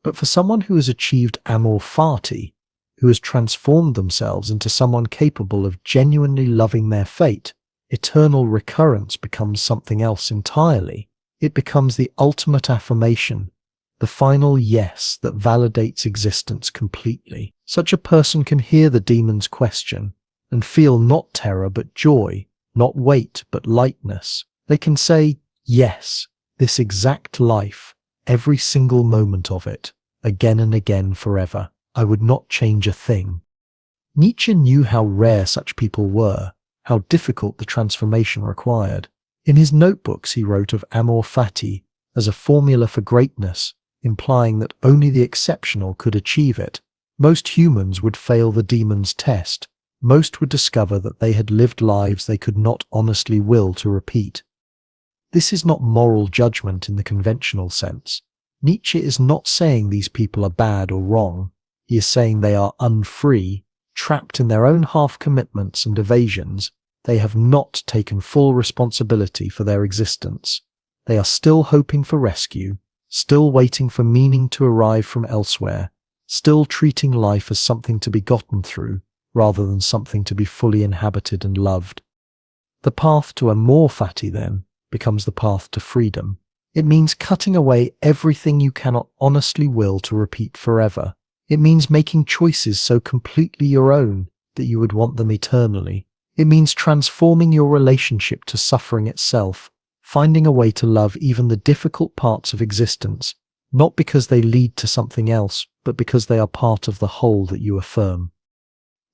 But for someone who has achieved amor fati, who has transformed themselves into someone capable of genuinely loving their fate, eternal recurrence becomes something else entirely. It becomes the ultimate affirmation, the final yes that validates existence completely. Such a person can hear the demon's question and feel not terror but joy, not weight but lightness. They can say, yes, this exact life, every single moment of it, again and again forever. I would not change a thing. Nietzsche knew how rare such people were, how difficult the transformation required. In his notebooks he wrote of amor fati as a formula for greatness, implying that only the exceptional could achieve it. Most humans would fail the demon's test. Most would discover that they had lived lives they could not honestly will to repeat. This is not moral judgment in the conventional sense. Nietzsche is not saying these people are bad or wrong. He is saying they are unfree, trapped in their own half-commitments and evasions. They have not taken full responsibility for their existence. They are still hoping for rescue, still waiting for meaning to arrive from elsewhere, still treating life as something to be gotten through, rather than something to be fully inhabited and loved. The path to amor fati, then, becomes the path to freedom. It means cutting away everything you cannot honestly will to repeat forever. It means making choices so completely your own that you would want them eternally. It means transforming your relationship to suffering itself, finding a way to love even the difficult parts of existence, not because they lead to something else, but because they are part of the whole that you affirm.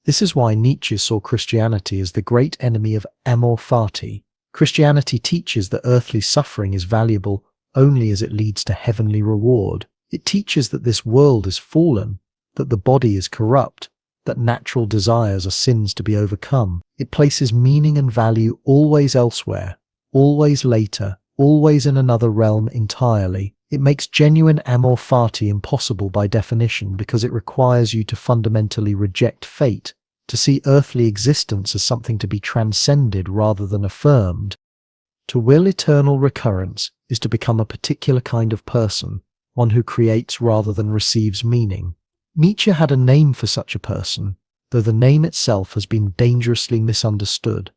This is why Nietzsche saw Christianity as the great enemy of amor fati. Christianity teaches that earthly suffering is valuable only as it leads to heavenly reward. It teaches that this world is fallen, that the body is corrupt, that natural desires are sins to be overcome. It places meaning and value always elsewhere, always later, always in another realm entirely. It makes genuine amor fati impossible by definition because it requires you to fundamentally reject fate, to see earthly existence as something to be transcended rather than affirmed. To will eternal recurrence is to become a particular kind of person, one who creates rather than receives meaning. Nietzsche had a name for such a person, though the name itself has been dangerously misunderstood.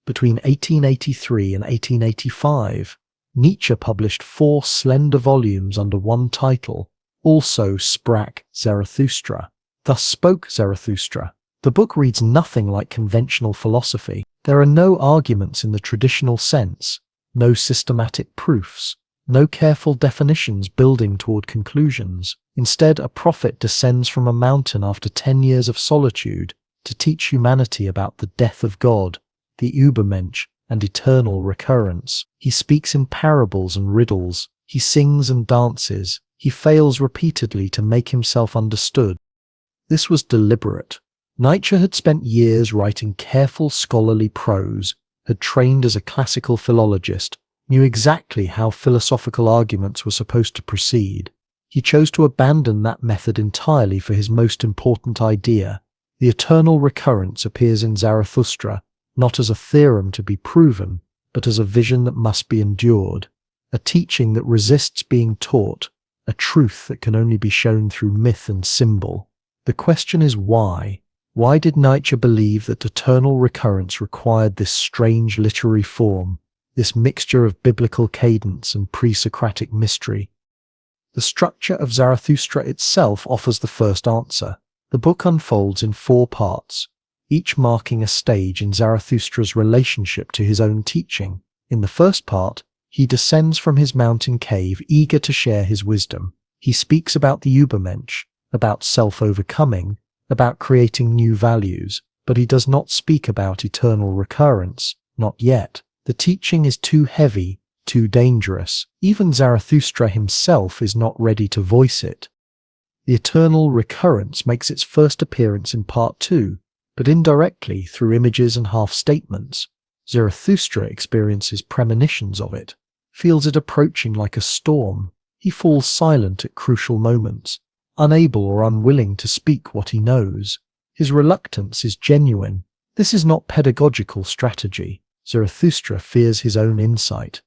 Between 1883 and 1885, Nietzsche published 4 slender volumes under one title, Also sprach Zarathustra, Thus spoke Zarathustra. The book reads nothing like conventional philosophy. There are no arguments in the traditional sense, no systematic proofs, no careful definitions building toward conclusions. Instead, a prophet descends from a mountain after 10 years of solitude to teach humanity about the death of God, the Übermensch, and eternal recurrence. He speaks in parables and riddles. He sings and dances. He fails repeatedly to make himself understood. This was deliberate. Nietzsche had spent years writing careful scholarly prose, had trained as a classical philologist, knew exactly how philosophical arguments were supposed to proceed. He chose to abandon that method entirely for his most important idea. The eternal recurrence appears in Zarathustra, not as a theorem to be proven, but as a vision that must be endured, a teaching that resists being taught, a truth that can only be shown through myth and symbol. The question is why? Why did Nietzsche believe that eternal recurrence required this strange literary form, this mixture of biblical cadence and pre-Socratic mystery? The structure of Zarathustra itself offers the first answer. The book unfolds in 4 parts, each marking a stage in Zarathustra's relationship to his own teaching. In the first part, he descends from his mountain cave eager to share his wisdom. He speaks about the Übermensch, about self-overcoming, about creating new values, but he does not speak about eternal recurrence, not yet. The teaching is too heavy, too dangerous. Even Zarathustra himself is not ready to voice it. The eternal recurrence makes its first appearance in part 2, but indirectly through images and half-statements. Zarathustra experiences premonitions of it, feels it approaching like a storm. He falls silent at crucial moments, unable or unwilling to speak what he knows. His reluctance is genuine. This is not pedagogical strategy. Zarathustra fears his own insight.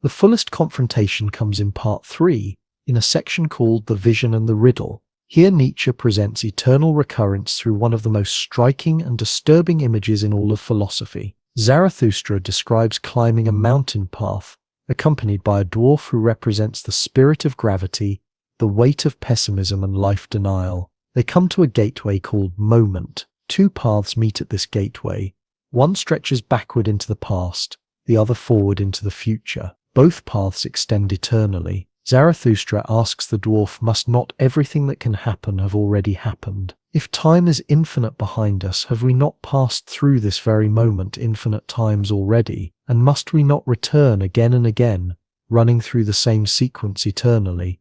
The fullest confrontation comes in part 3, in a section called The Vision and the Riddle. Here Nietzsche presents eternal recurrence through one of the most striking and disturbing images in all of philosophy. Zarathustra describes climbing a mountain path, accompanied by a dwarf who represents the spirit of gravity, the weight of pessimism and life denial. They come to a gateway called Moment. 2 paths meet at this gateway. One stretches backward into the past, the other forward into the future. Both paths extend eternally. Zarathustra asks the dwarf, must not everything that can happen have already happened? If time is infinite behind us, have we not passed through this very moment infinite times already? And must we not return again and again, running through the same sequence eternally?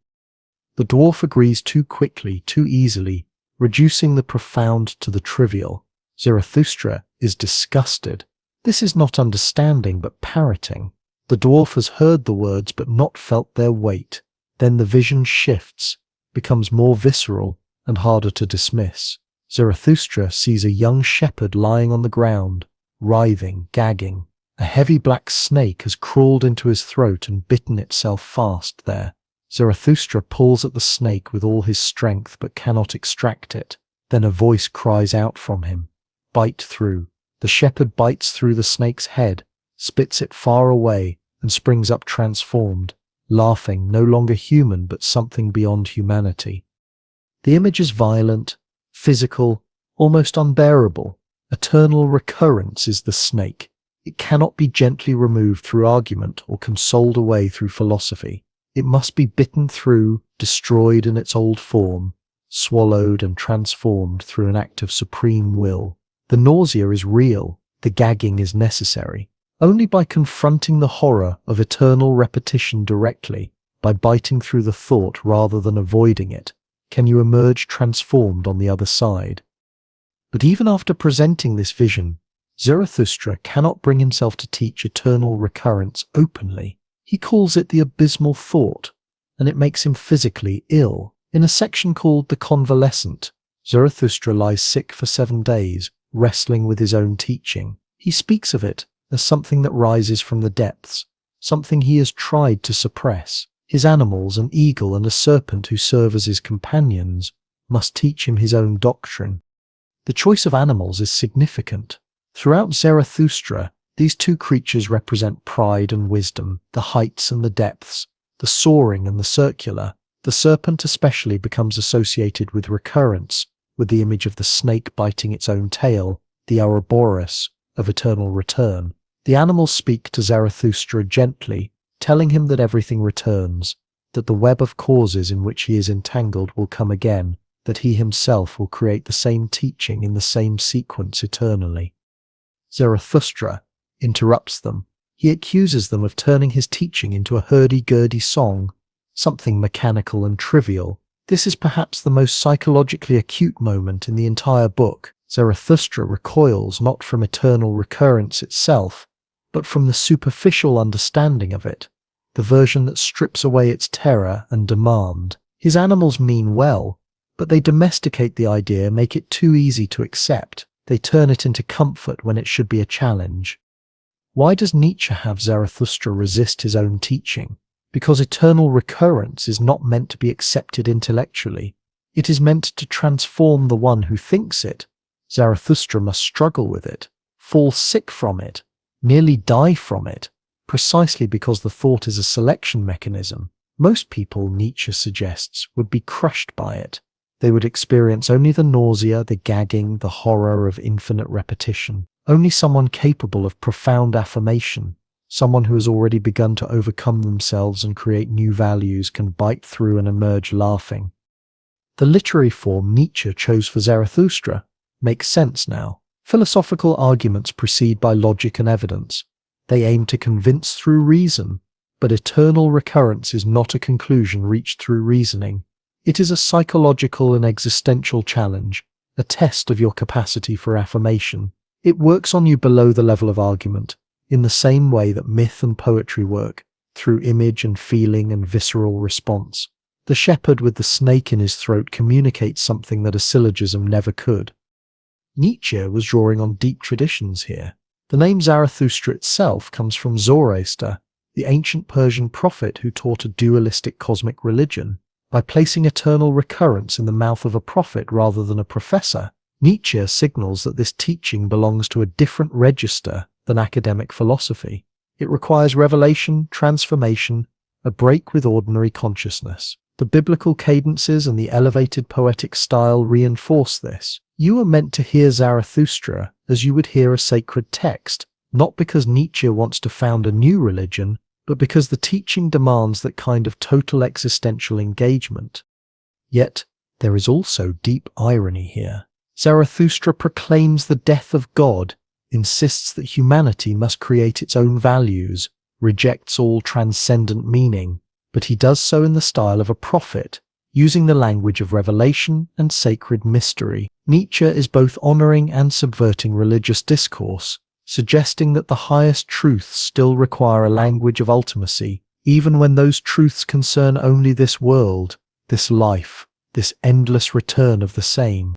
The dwarf agrees too quickly, too easily, reducing the profound to the trivial. Zarathustra is disgusted. This is not understanding but parroting. The dwarf has heard the words but not felt their weight. Then the vision shifts, becomes more visceral and harder to dismiss. Zarathustra sees a young shepherd lying on the ground, writhing, gagging. A heavy black snake has crawled into his throat and bitten itself fast there. Zarathustra pulls at the snake with all his strength but cannot extract it. Then a voice cries out from him, "Bite through." The shepherd bites through the snake's head, spits it far away, and springs up transformed, laughing, no longer human but something beyond humanity. The image is violent, physical, almost unbearable. Eternal recurrence is the snake. It cannot be gently removed through argument or consoled away through philosophy. It must be bitten through, destroyed in its old form, swallowed and transformed through an act of supreme will. The nausea is real, the gagging is necessary. Only by confronting the horror of eternal repetition directly, by biting through the thought rather than avoiding it, can you emerge transformed on the other side. But even after presenting this vision, Zarathustra cannot bring himself to teach eternal recurrence openly. He calls it the abysmal thought, and it makes him physically ill. In a section called The Convalescent, Zarathustra lies sick for 7 days, wrestling with his own teaching. He speaks of it as something that rises from the depths, something he has tried to suppress. His animals, an eagle and a serpent who serve as his companions, must teach him his own doctrine. The choice of animals is significant. Throughout Zarathustra, These two creatures represent pride and wisdom, the heights and the depths, the soaring and the circular. The serpent especially becomes associated with recurrence, with the image of the snake biting its own tail, the Ouroboros, of eternal return. The animals speak to Zarathustra gently, telling him that everything returns, that the web of causes in which he is entangled will come again, that he himself will create the same teaching in the same sequence eternally. Zarathustra interrupts them. He accuses them of turning his teaching into a hurdy-gurdy song, something mechanical and trivial. This is perhaps the most psychologically acute moment in the entire book. Zarathustra recoils not from eternal recurrence itself, but from the superficial understanding of it, the version that strips away its terror and demand. His animals mean well, but they domesticate the idea, make it too easy to accept. They turn it into comfort when it should be a challenge. Why does Nietzsche have Zarathustra resist his own teaching? Because eternal recurrence is not meant to be accepted intellectually. It is meant to transform the one who thinks it. Zarathustra must struggle with it, fall sick from it, nearly die from it, precisely because the thought is a selection mechanism. Most people, Nietzsche suggests, would be crushed by it. They would experience only the nausea, the gagging, the horror of infinite repetition. Only someone capable of profound affirmation, someone who has already begun to overcome themselves and create new values, can bite through and emerge laughing. The literary form Nietzsche chose for Zarathustra makes sense now. Philosophical arguments proceed by logic and evidence. They aim to convince through reason, but eternal recurrence is not a conclusion reached through reasoning. It is a psychological and existential challenge, a test of your capacity for affirmation. It works on you below the level of argument, in the same way that myth and poetry work, through image and feeling and visceral response. The shepherd with the snake in his throat communicates something that a syllogism never could. Nietzsche was drawing on deep traditions here. The name Zarathustra itself comes from Zoroaster, the ancient Persian prophet who taught a dualistic cosmic religion. By placing eternal recurrence in the mouth of a prophet rather than a professor, Nietzsche signals that this teaching belongs to a different register than academic philosophy. It requires revelation, transformation, a break with ordinary consciousness. The biblical cadences and the elevated poetic style reinforce this. You are meant to hear Zarathustra as you would hear a sacred text, not because Nietzsche wants to found a new religion, but because the teaching demands that kind of total existential engagement. Yet, there is also deep irony here. Zarathustra proclaims the death of God, insists that humanity must create its own values, rejects all transcendent meaning, but he does so in the style of a prophet, using the language of revelation and sacred mystery. Nietzsche is both honoring and subverting religious discourse, suggesting that the highest truths still require a language of ultimacy, even when those truths concern only this world, this life, this endless return of the same.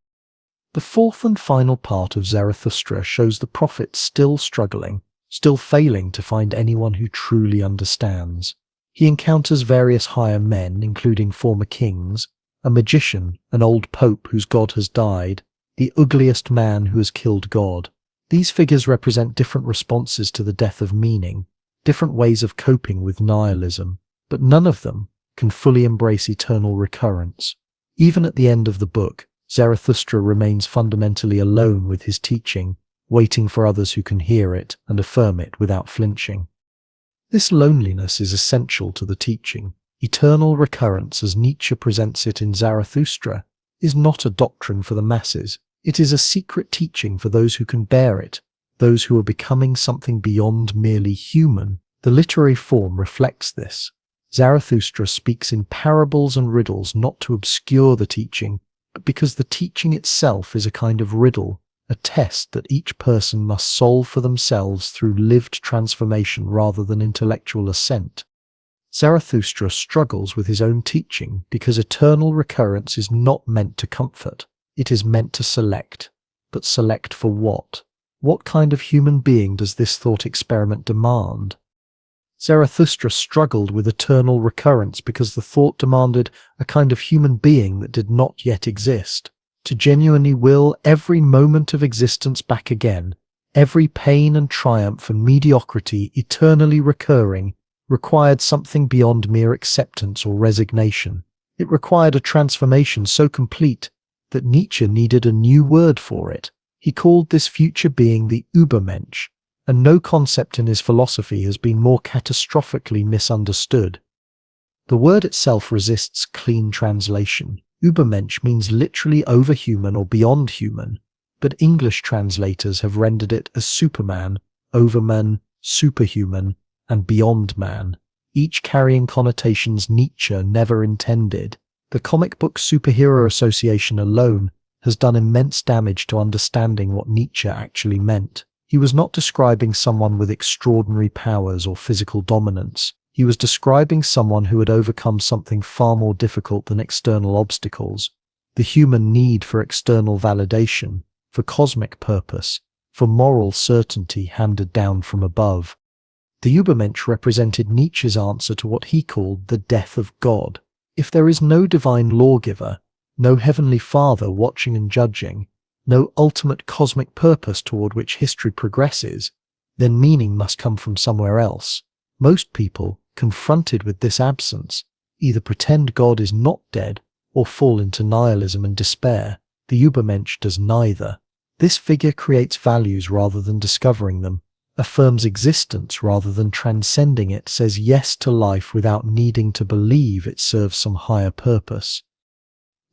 The fourth and final part of Zarathustra shows the prophet still struggling, still failing to find anyone who truly understands. He encounters various higher men, including former kings, a magician, an old pope whose god has died, the ugliest man who has killed God. These figures represent different responses to the death of meaning, different ways of coping with nihilism, but none of them can fully embrace eternal recurrence. Even at the end of the book, Zarathustra remains fundamentally alone with his teaching, waiting for others who can hear it and affirm it without flinching. This loneliness is essential to the teaching. Eternal recurrence, as Nietzsche presents it in Zarathustra, is not a doctrine for the masses. It is a secret teaching for those who can bear it, those who are becoming something beyond merely human. The literary form reflects this. Zarathustra speaks in parables and riddles not to obscure the teaching, but because the teaching itself is a kind of riddle, a test that each person must solve for themselves through lived transformation rather than intellectual assent. Zarathustra struggles with his own teaching because eternal recurrence is not meant to comfort. It is meant to select. But select for what? What kind of human being does this thought experiment demand? Zarathustra struggled with eternal recurrence because the thought demanded a kind of human being that did not yet exist. To genuinely will every moment of existence back again, Every pain and triumph and mediocrity eternally recurring required something beyond mere acceptance or resignation. It required a transformation so complete that Nietzsche needed a new word for it. He called this future being the Übermensch, and no concept in his philosophy has been more catastrophically misunderstood. The word itself resists clean translation. Übermensch means literally overhuman or beyond human, but English translators have rendered it as Superman, overman, superhuman, and beyond man, each carrying connotations Nietzsche never intended. The comic book superhero association alone has done immense damage to understanding what Nietzsche actually meant. He was not describing someone with extraordinary powers or physical dominance. He was describing someone who had overcome something far more difficult than external obstacles: the human need for external validation, for cosmic purpose, for moral certainty handed down from above. The Übermensch represented Nietzsche's answer to what he called the death of God. If there is no divine lawgiver, no heavenly Father watching and judging, no ultimate cosmic purpose toward which history progresses, then meaning must come from somewhere else. Most people, confronted with this absence, either pretend God is not dead or fall into nihilism and despair. The Übermensch does neither. This figure creates values rather than discovering them, affirms existence rather than transcending it, says yes to life without needing to believe it serves some higher purpose.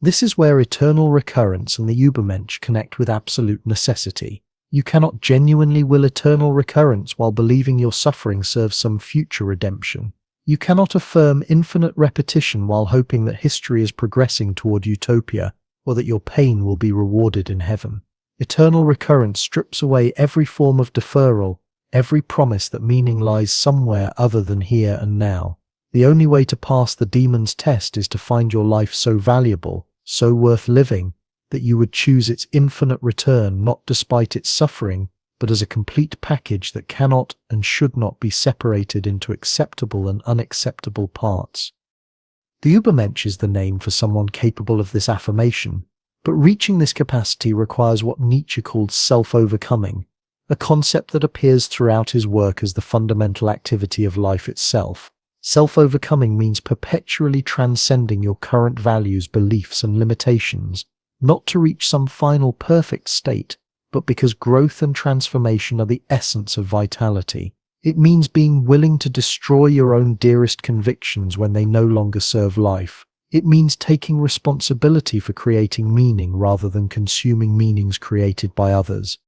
This is where eternal recurrence and the Übermensch connect with absolute necessity. You cannot genuinely will eternal recurrence while believing your suffering serves some future redemption. You cannot affirm infinite repetition while hoping that history is progressing toward utopia, or that your pain will be rewarded in heaven. Eternal recurrence strips away every form of deferral, every promise that meaning lies somewhere other than here and now. The only way to pass the demon's test is to find your life so valuable, so worth living, that you would choose its infinite return not despite its suffering, but as a complete package that cannot and should not be separated into acceptable and unacceptable parts. The Übermensch is the name for someone capable of this affirmation, but reaching this capacity requires what Nietzsche called self-overcoming, a concept that appears throughout his work as the fundamental activity of life itself. Self-overcoming means perpetually transcending your current values, beliefs, and limitations, not to reach some final perfect state, but because growth and transformation are the essence of vitality. It means being willing to destroy your own dearest convictions when they no longer serve life. It means taking responsibility for creating meaning rather than consuming meanings created by others.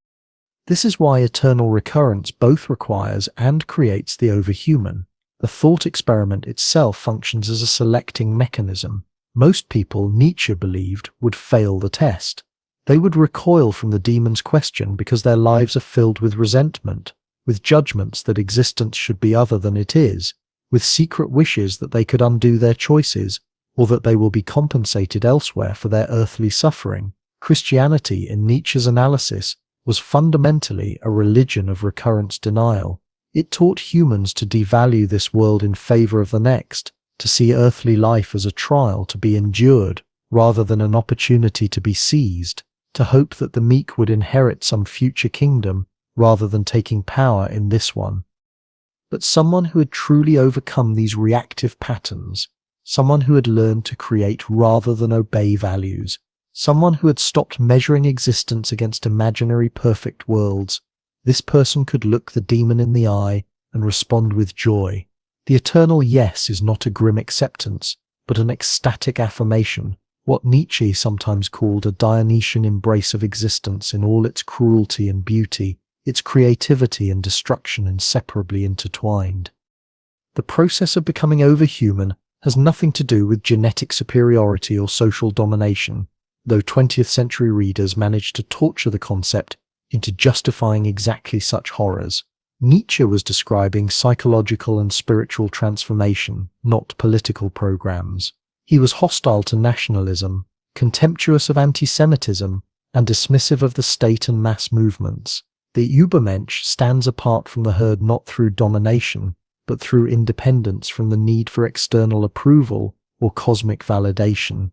This is why eternal recurrence both requires and creates the overhuman. The thought experiment itself functions as a selecting mechanism. Most people, Nietzsche believed, would fail the test. They would recoil from the demon's question because their lives are filled with resentment, with judgments that existence should be other than it is, with secret wishes that they could undo their choices, or that they will be compensated elsewhere for their earthly suffering. Christianity, in Nietzsche's analysis, was fundamentally a religion of recurrence denial. It taught humans to devalue this world in favor of the next, to see earthly life as a trial to be endured rather than an opportunity to be seized, to hope that the meek would inherit some future kingdom rather than taking power in this one. But someone who had truly overcome these reactive patterns, someone who had learned to create rather than obey values, someone who had stopped measuring existence against imaginary perfect worlds, this person could look the demon in the eye and respond with joy. The eternal yes is not a grim acceptance, but an ecstatic affirmation, what Nietzsche sometimes called a Dionysian embrace of existence in all its cruelty and beauty, its creativity and destruction inseparably intertwined. The process of becoming overhuman has nothing to do with genetic superiority or social domination, though 20th century readers managed to torture the concept into justifying exactly such horrors. Nietzsche was describing psychological and spiritual transformation, not political programs. He was hostile to nationalism, contemptuous of anti-Semitism, and dismissive of the state and mass movements. The Übermensch stands apart from the herd not through domination, but through independence from the need for external approval or cosmic validation.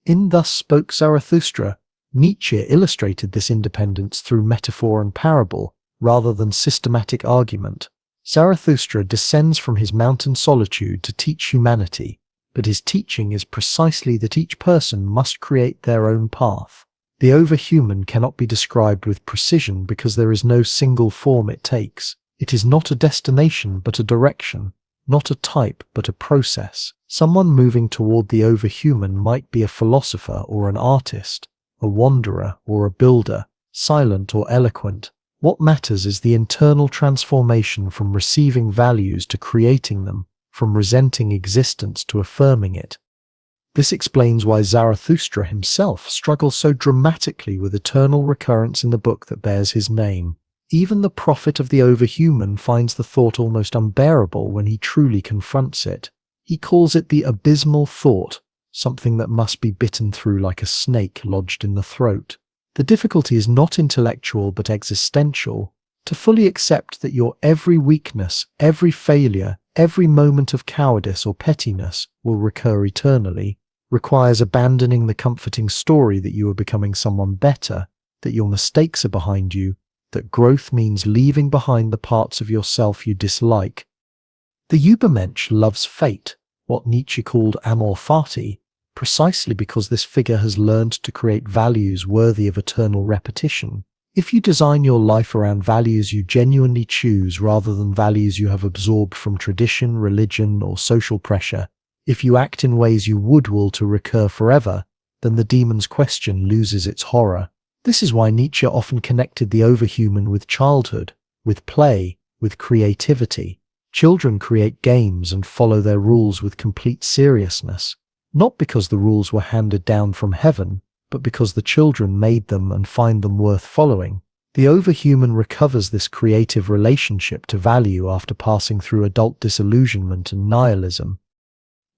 In Thus Spoke Zarathustra, Nietzsche illustrated this independence through metaphor and parable, rather than systematic argument. Zarathustra descends from his mountain solitude to teach humanity, but his teaching is precisely that each person must create their own path. The overhuman cannot be described with precision because there is no single form it takes. It is not a destination but a direction, not a type but a process. Someone moving toward the overhuman might be a philosopher or an artist, a wanderer or a builder, silent or eloquent. What matters is the internal transformation from receiving values to creating them, from resenting existence to affirming it. This explains why Zarathustra himself struggles so dramatically with eternal recurrence in the book that bears his name. Even the prophet of the overhuman finds the thought almost unbearable when he truly confronts it. He calls it the abysmal thought, something that must be bitten through like a snake lodged in the throat. The difficulty is not intellectual but existential. To fully accept that your every weakness, every failure, every moment of cowardice or pettiness will recur eternally requires abandoning the comforting story that you are becoming someone better, that your mistakes are behind you, that growth means leaving behind the parts of yourself you dislike. The Übermensch loves fate, what Nietzsche called amor fati, precisely because this figure has learned to create values worthy of eternal repetition. If you design your life around values you genuinely choose rather than values you have absorbed from tradition, religion, or social pressure, if you act in ways you would will to recur forever, then the demon's question loses its horror. This is why Nietzsche often connected the overhuman with childhood, with play, with creativity. Children create games and follow their rules with complete seriousness, not because the rules were handed down from heaven, but because the children made them and find them worth following. The overhuman recovers this creative relationship to value after passing through adult disillusionment and nihilism.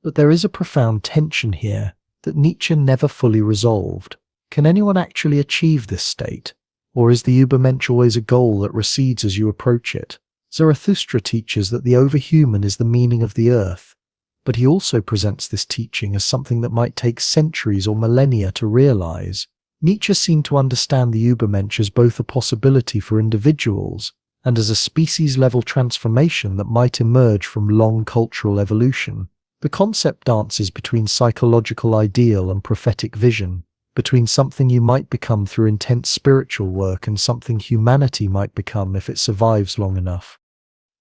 But there is a profound tension here that Nietzsche never fully resolved. Can anyone actually achieve this state? Or is the Übermensch always a goal that recedes as you approach it? Zarathustra teaches that the overhuman is the meaning of the earth, but he also presents this teaching as something that might take centuries or millennia to realize. Nietzsche seemed to understand the Übermensch as both a possibility for individuals and as a species-level transformation that might emerge from long cultural evolution. The concept dances between psychological ideal and prophetic vision, between something you might become through intense spiritual work and something humanity might become if it survives long enough.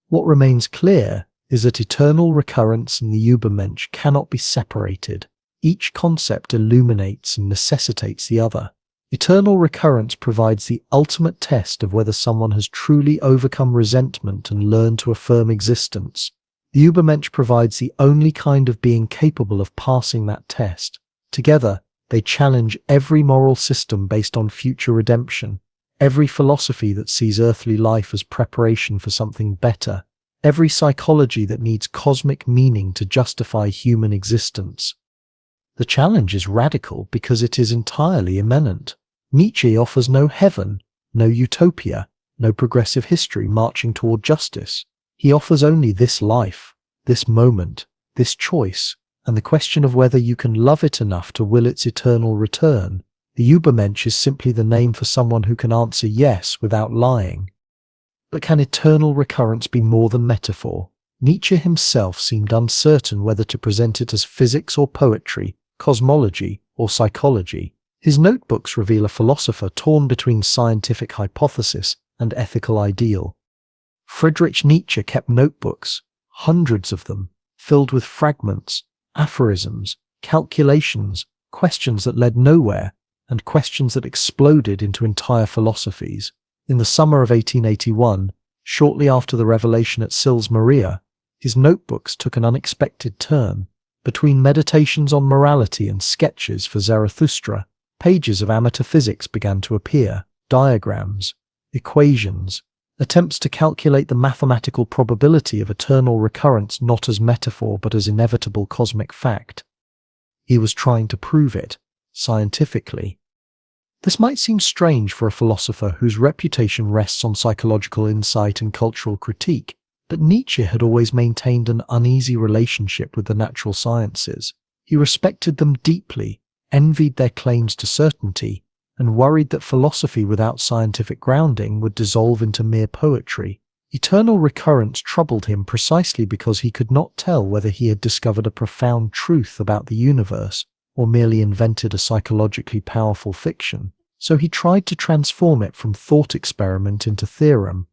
What remains clear is that eternal recurrence and the Übermensch cannot be separated. Each concept illuminates and necessitates the other. Eternal recurrence provides the ultimate test of whether someone has truly overcome resentment and learned to affirm existence. The Übermensch provides the only kind of being capable of passing that test. Together, they challenge every moral system based on future redemption, every philosophy that sees earthly life as preparation for something better, every psychology that needs cosmic meaning to justify human existence. The challenge is radical because it is entirely immanent. Nietzsche offers no heaven, no utopia, no progressive history marching toward justice. He offers only this life, this moment, this choice, and the question of whether you can love it enough to will its eternal return. The Übermensch is simply the name for someone who can answer yes without lying. But can eternal recurrence be more than metaphor? Nietzsche himself seemed uncertain whether to present it as physics or poetry, cosmology or psychology. His notebooks reveal a philosopher torn between scientific hypothesis and ethical ideal. Friedrich Nietzsche kept notebooks, hundreds of them, filled with fragments, aphorisms, calculations, questions that led nowhere, and questions that exploded into entire philosophies. In the summer of 1881, shortly after the revelation at Sils Maria, his notebooks took an unexpected turn. Between meditations on morality and sketches for Zarathustra, pages of amateur physics began to appear, diagrams, equations, attempts to calculate the mathematical probability of eternal recurrence not as metaphor but as inevitable cosmic fact. He was trying to prove it, scientifically. This might seem strange for a philosopher whose reputation rests on psychological insight and cultural critique, but Nietzsche had always maintained an uneasy relationship with the natural sciences. He respected them deeply, envied their claims to certainty, and worried that philosophy without scientific grounding would dissolve into mere poetry. Eternal recurrence troubled him precisely because he could not tell whether he had discovered a profound truth about the universe or merely invented a psychologically powerful fiction. So he tried to transform it from thought experiment into theorem.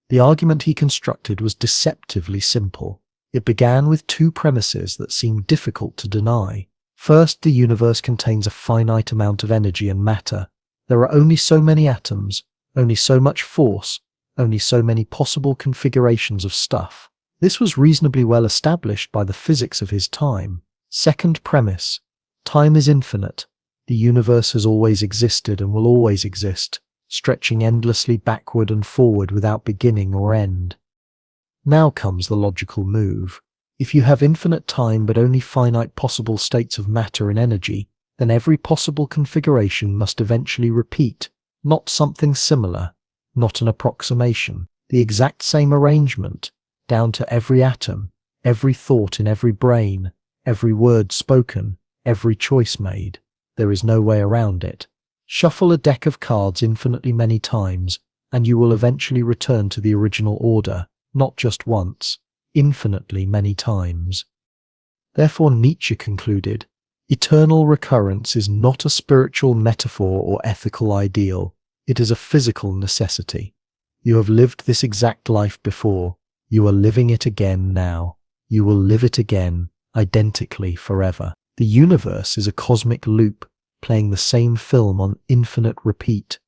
The argument he constructed was deceptively simple. It began with two premises that seemed difficult to deny. First, the universe contains a finite amount of energy and matter. There are only so many atoms, only so much force, only so many possible configurations of stuff. This was reasonably well established by the physics of his time. Second premise: time is infinite. The universe has always existed and will always exist, stretching endlessly backward and forward without beginning or end. Now comes the logical move. If you have infinite time but only finite possible states of matter and energy, then every possible configuration must eventually repeat, not something similar, not an approximation, the exact same arrangement, down to every atom, every thought in every brain, every word spoken, every choice made. There is no way around it. Shuffle a deck of cards infinitely many times, and you will eventually return to the original order, not just once, infinitely many times. Therefore, Nietzsche concluded, eternal recurrence is not a spiritual metaphor or ethical ideal. It is a physical necessity. You have lived this exact life before. You are living it again now. You will live it again, identically forever. The universe is a cosmic loop, playing the same film on infinite repeat.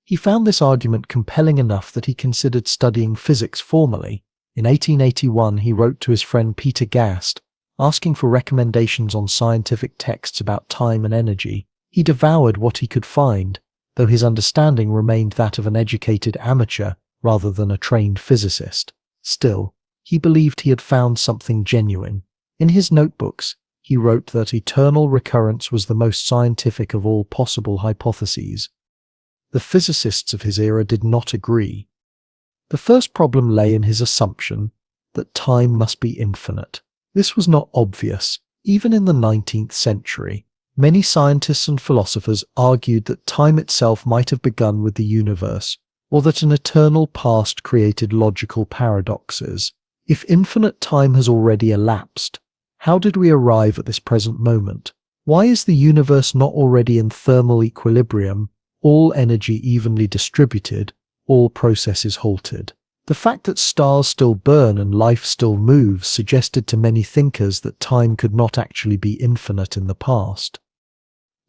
He found this argument compelling enough that he considered studying physics formally. In 1881, he wrote to his friend Peter Gast, asking for recommendations on scientific texts about time and energy. He devoured what he could find, though his understanding remained that of an educated amateur rather than a trained physicist. Still, he believed he had found something genuine. In his notebooks, he wrote that eternal recurrence was the most scientific of all possible hypotheses. The physicists of his era did not agree. The first problem lay in his assumption that time must be infinite. This was not obvious, even in the 19th century. Many scientists and philosophers argued that time itself might have begun with the universe, or that an eternal past created logical paradoxes. If infinite time has already elapsed, how did we arrive at this present moment? Why is the universe not already in thermal equilibrium, all energy evenly distributed, all processes halted? The fact that stars still burn and life still moves suggested to many thinkers that time could not actually be infinite in the past.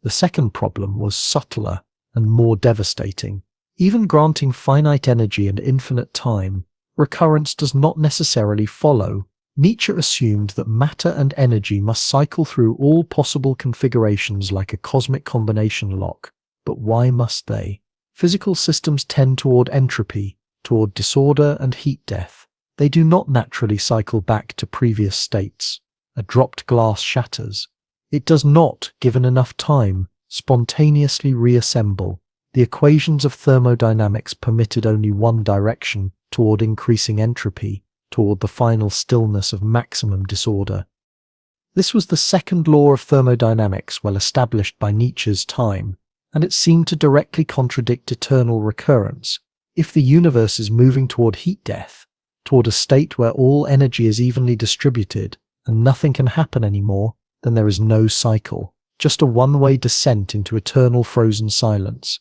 The second problem was subtler and more devastating. Even granting finite energy and infinite time, recurrence does not necessarily follow. Nietzsche assumed that matter and energy must cycle through all possible configurations like a cosmic combination lock. But why must they? Physical systems tend toward entropy, toward disorder and heat death. They do not naturally cycle back to previous states. A dropped glass shatters. It does not, given enough time, spontaneously reassemble. The equations of thermodynamics permitted only one direction, toward increasing entropy, toward the final stillness of maximum disorder. This was the second law of thermodynamics well established by Nietzsche's time, and it seemed to directly contradict eternal recurrence. If the universe is moving toward heat death, toward a state where all energy is evenly distributed and nothing can happen anymore, then there is no cycle, just a one-way descent into eternal frozen silence.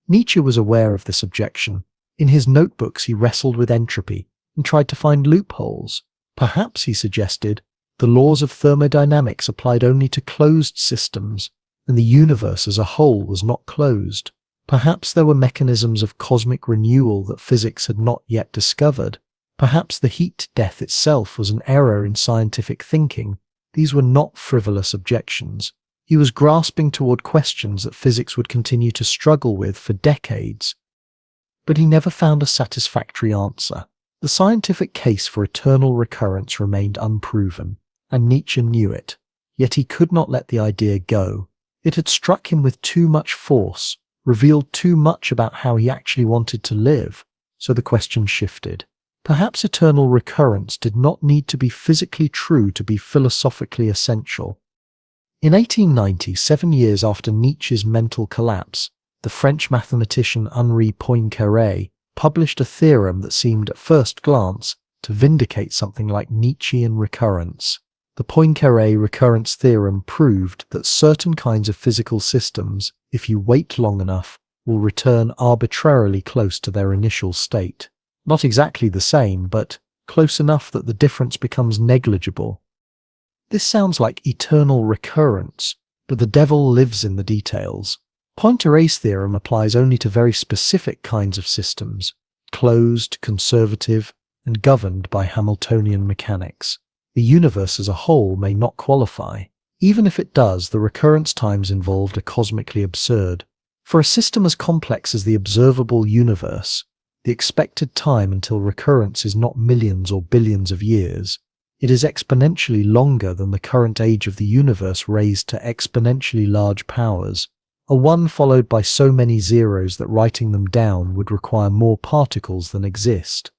Nietzsche was aware of this objection. In his notebooks he wrestled with entropy and tried to find loopholes. Perhaps, he suggested, the laws of thermodynamics applied only to closed systems, and the universe as a whole was not closed. Perhaps there were mechanisms of cosmic renewal that physics had not yet discovered. Perhaps the heat death itself was an error in scientific thinking. These were not frivolous objections. He was grasping toward questions that physics would continue to struggle with for decades. But he never found a satisfactory answer. The scientific case for eternal recurrence remained unproven, and Nietzsche knew it. Yet he could not let the idea go. It had struck him with too much force, revealed too much about how he actually wanted to live, so the question shifted. Perhaps eternal recurrence did not need to be physically true to be philosophically essential. In 1890, 7 years after Nietzsche's mental collapse, the French mathematician Henri Poincaré published a theorem that seemed at first glance to vindicate something like Nietzschean recurrence. The Poincaré recurrence theorem proved that certain kinds of physical systems, if you wait long enough, will return arbitrarily close to their initial state. Not exactly the same, but close enough that the difference becomes negligible. This sounds like eternal recurrence, but the devil lives in the details. Poincaré's theorem applies only to very specific kinds of systems, closed, conservative, and governed by Hamiltonian mechanics. The universe as a whole may not qualify. Even if it does, the recurrence times involved are cosmically absurd. For a system as complex as the observable universe, the expected time until recurrence is not millions or billions of years. It is exponentially longer than the current age of the universe raised to exponentially large powers, a 1 followed by so many zeros that writing them down would require more particles than exist.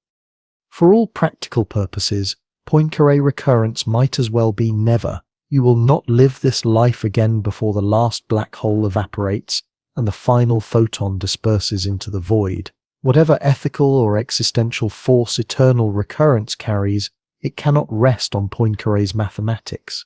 For all practical purposes, Poincaré recurrence might as well be never. You will not live this life again before the last black hole evaporates and the final photon disperses into the void. Whatever ethical or existential force eternal recurrence carries, it cannot rest on Poincaré's mathematics.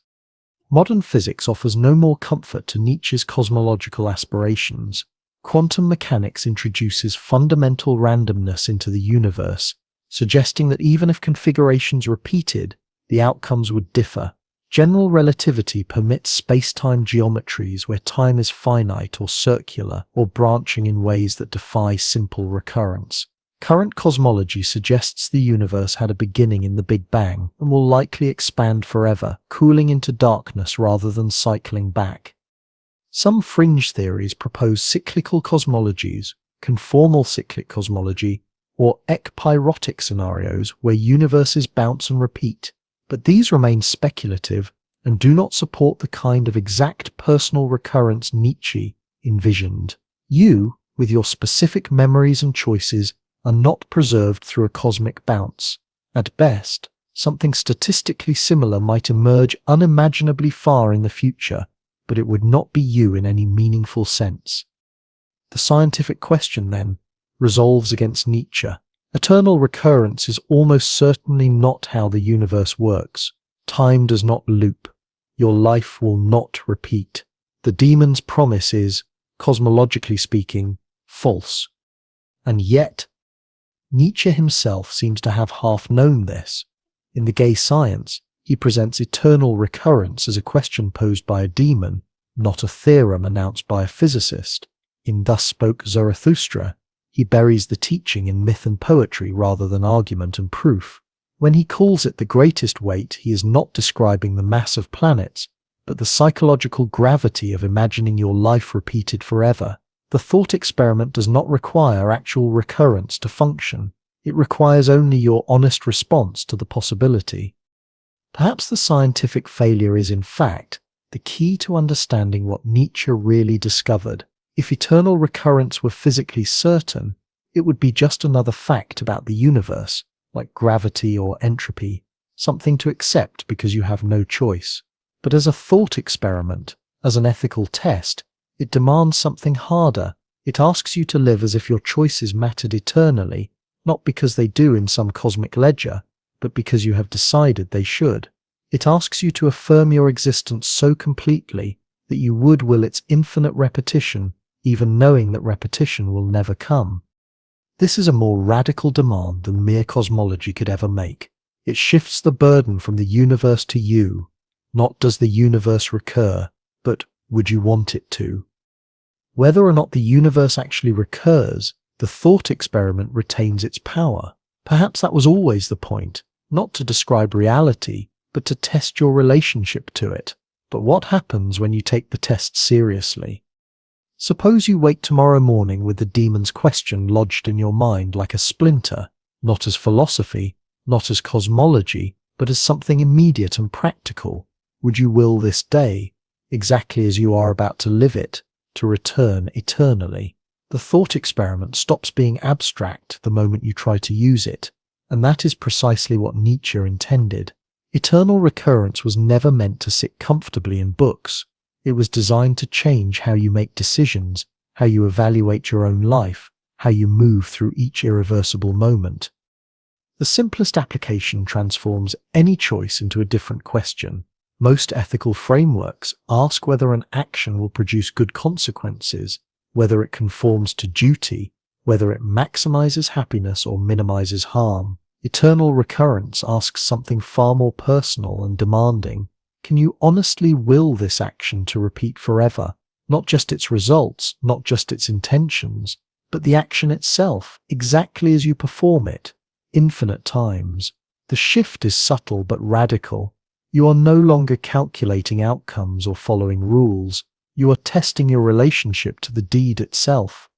Modern physics offers no more comfort to Nietzsche's cosmological aspirations. Quantum mechanics introduces fundamental randomness into the universe, suggesting that even if configurations repeated, the outcomes would differ. General relativity permits space-time geometries where time is finite or circular or branching in ways that defy simple recurrence. Current cosmology suggests the universe had a beginning in the Big Bang and will likely expand forever, cooling into darkness rather than cycling back. Some fringe theories propose cyclical cosmologies, conformal cyclic cosmology, or ekpyrotic scenarios where universes bounce and repeat, but these remain speculative and do not support the kind of exact personal recurrence Nietzsche envisioned. You, with your specific memories and choices, are not preserved through a cosmic bounce. At best, something statistically similar might emerge unimaginably far in the future, but it would not be you in any meaningful sense. The scientific question, then, resolves against Nietzsche. Eternal recurrence is almost certainly not how the universe works. Time does not loop. Your life will not repeat. The demon's promise is, cosmologically speaking, false. And yet, Nietzsche himself seems to have half known this. In The Gay Science, he presents eternal recurrence as a question posed by a demon, not a theorem announced by a physicist. In Thus Spoke Zarathustra, he buries the teaching in myth and poetry rather than argument and proof. When he calls it the greatest weight, he is not describing the mass of planets, but the psychological gravity of imagining your life repeated forever. The thought experiment does not require actual recurrence to function. It requires only your honest response to the possibility. Perhaps the scientific failure is, in fact, the key to understanding what Nietzsche really discovered. If eternal recurrence were physically certain, it would be just another fact about the universe, like gravity or entropy, something to accept because you have no choice. But as a thought experiment, as an ethical test, it demands something harder. It asks you to live as if your choices mattered eternally, not because they do in some cosmic ledger, but because you have decided they should. It asks you to affirm your existence so completely that you would will its infinite repetition, even knowing that repetition will never come. This is a more radical demand than mere cosmology could ever make. It shifts the burden from the universe to you. Not does the universe recur, but would you want it to? Whether or not the universe actually recurs, the thought experiment retains its power. Perhaps that was always the point, not to describe reality, but to test your relationship to it. But what happens when you take the test seriously? Suppose you wake tomorrow morning with the demon's question lodged in your mind like a splinter, not as philosophy, not as cosmology, but as something immediate and practical. Would you will this day, exactly as you are about to live it, to return eternally? The thought experiment stops being abstract the moment you try to use it, and that is precisely what Nietzsche intended. Eternal recurrence was never meant to sit comfortably in books. It was designed to change how you make decisions, how you evaluate your own life, how you move through each irreversible moment. The simplest application transforms any choice into a different question. Most ethical frameworks ask whether an action will produce good consequences, whether it conforms to duty, whether it maximizes happiness or minimizes harm. Eternal recurrence asks something far more personal and demanding. Can you honestly will this action to repeat forever? Not just its results, not just its intentions, but the action itself, exactly as you perform it, infinite times. The shift is subtle but radical. You are no longer calculating outcomes or following rules. You are testing your relationship to the deed itself.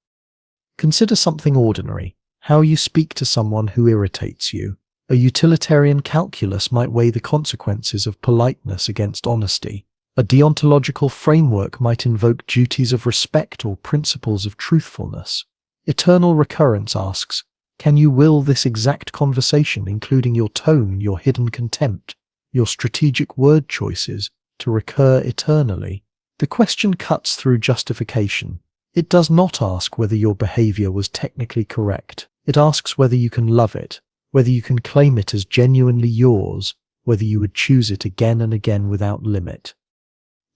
Consider something ordinary, how you speak to someone who irritates you. A utilitarian calculus might weigh the consequences of politeness against honesty. A deontological framework might invoke duties of respect or principles of truthfulness. Eternal recurrence asks, can you will this exact conversation, including your tone, your hidden contempt, your strategic word choices, to recur eternally? The question cuts through justification. It does not ask whether your behavior was technically correct. It asks whether you can love it, whether you can claim it as genuinely yours, whether you would choose it again and again without limit.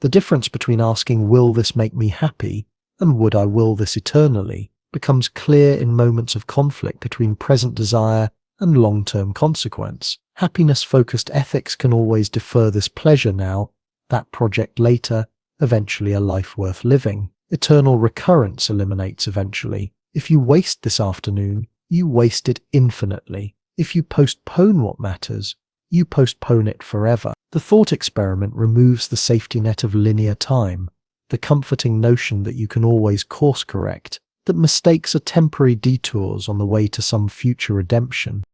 The difference between asking, will this make me happy, and would I will this eternally, becomes clear in moments of conflict between present desire and long-term consequence. Happiness-focused ethics can always defer this pleasure now, that project later, eventually a life worth living. Eternal recurrence eliminates eventually. If you waste this afternoon, you waste it infinitely. If you postpone what matters, you postpone it forever. The thought experiment removes the safety net of linear time, the comforting notion that you can always course correct, that mistakes are temporary detours on the way to some future redemption.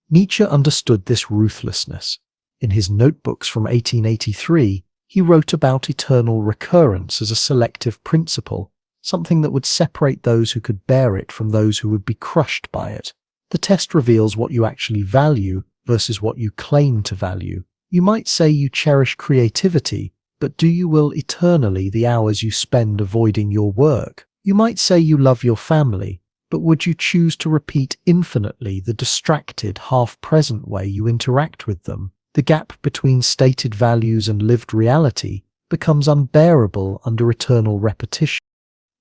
Nietzsche understood this ruthlessness. In his notebooks from 1883, he wrote about eternal recurrence as a selective principle, something that would separate those who could bear it from those who would be crushed by it. The test reveals what you actually value versus what you claim to value. You might say you cherish creativity, but do you will eternally the hours you spend avoiding your work? You might say you love your family, but would you choose to repeat infinitely the distracted, half-present way you interact with them? The gap between stated values and lived reality becomes unbearable under eternal repetition.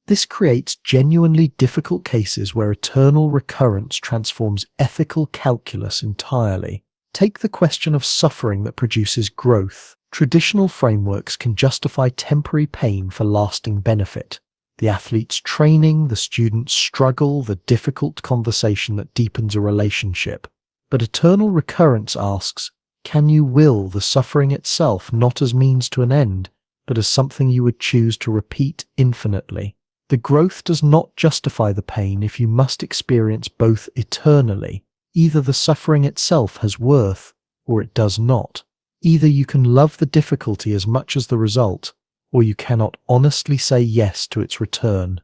This creates genuinely difficult cases where eternal recurrence transforms ethical calculus entirely. Take the question of suffering that produces growth. Traditional frameworks can justify temporary pain for lasting benefit. The athlete's training, the student's struggle, the difficult conversation that deepens a relationship. But eternal recurrence asks, can you will the suffering itself not as means to an end, but as something you would choose to repeat infinitely? The growth does not justify the pain if you must experience both eternally. Either the suffering itself has worth, or it does not. Either you can love the difficulty as much as the result, or you cannot honestly say yes to its return.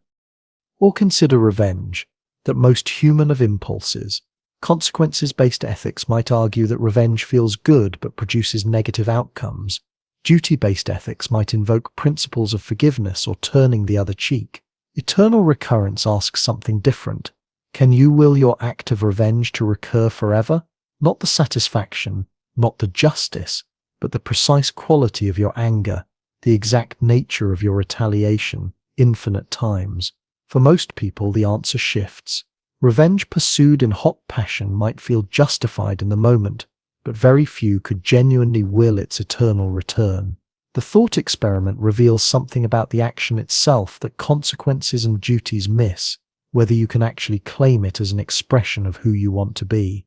Or consider revenge, that most human of impulses. Consequences-based ethics might argue that revenge feels good but produces negative outcomes. Duty-based ethics might invoke principles of forgiveness or turning the other cheek. Eternal recurrence asks something different. Can you will your act of revenge to recur forever? Not the satisfaction, not the justice, but the precise quality of your anger, the exact nature of your retaliation, infinite times. For most people, the answer shifts. Revenge pursued in hot passion might feel justified in the moment, but very few could genuinely will its eternal return. The thought experiment reveals something about the action itself that consequences and duties miss, whether you can actually claim it as an expression of who you want to be.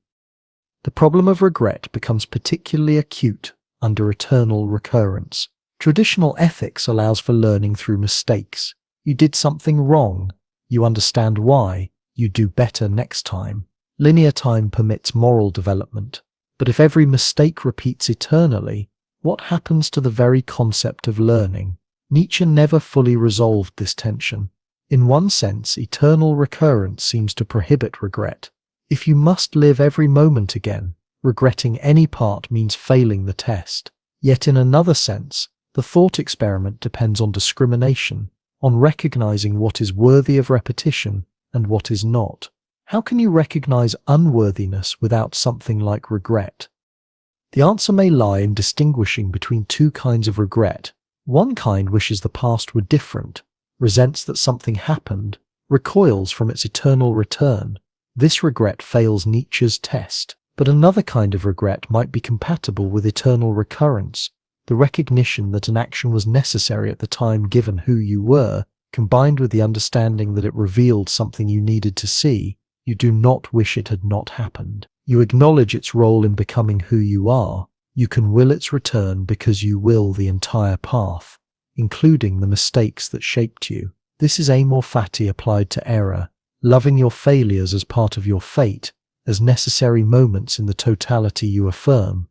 The problem of regret becomes particularly acute under eternal recurrence. Traditional ethics allows for learning through mistakes. You did something wrong. You understand why. You do better next time. Linear time permits moral development. But if every mistake repeats eternally, what happens to the very concept of learning? Nietzsche never fully resolved this tension. In one sense, eternal recurrence seems to prohibit regret. If you must live every moment again, regretting any part means failing the test. Yet in another sense, The thought experiment depends on discrimination, on recognizing what is worthy of repetition and what is not. How can you recognize unworthiness without something like regret? The answer may lie in distinguishing between two kinds of regret. One kind wishes the past were different, resents that something happened, recoils from its eternal return. This regret fails Nietzsche's test. But another kind of regret might be compatible with eternal recurrence, the recognition that an action was necessary at the time given who you were, combined with the understanding that it revealed something you needed to see. You do not wish it had not happened. You acknowledge its role in becoming who you are. You can will its return because you will the entire path, including the mistakes that shaped you. This is amor fati applied to error, loving your failures as part of your fate, as necessary moments in the totality you affirm.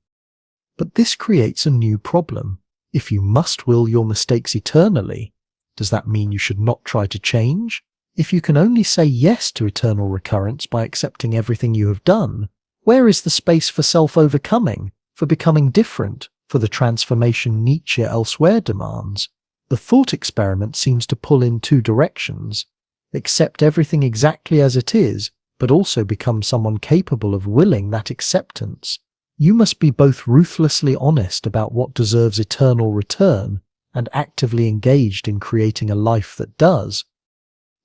But this creates a new problem. If you must will your mistakes eternally, does that mean you should not try to change? If you can only say yes to eternal recurrence by accepting everything you have done, where is the space for self-overcoming, for becoming different, for the transformation Nietzsche elsewhere demands? The thought experiment seems to pull in two directions. Accept everything exactly as it is, but also become someone capable of willing that acceptance. You must be both ruthlessly honest about what deserves eternal return and actively engaged in creating a life that does.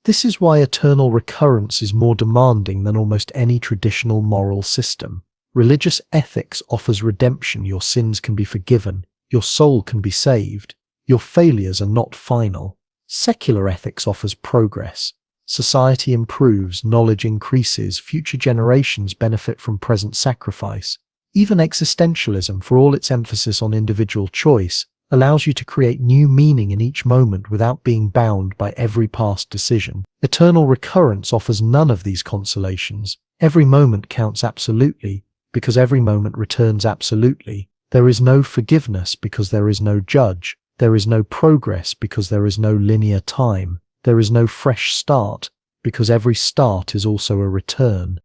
This is why eternal recurrence is more demanding than almost any traditional moral system. Religious ethics offers redemption. Your sins can be forgiven, your soul can be saved, your failures are not final. Secular ethics offers progress. Society improves, knowledge increases, future generations benefit from present sacrifice. Even existentialism, for all its emphasis on individual choice, allows you to create new meaning in each moment without being bound by every past decision. Eternal recurrence offers none of these consolations. Every moment counts absolutely, because every moment returns absolutely. There is no forgiveness because there is no judge. There is no progress because there is no linear time. There is no fresh start because every start is also a return.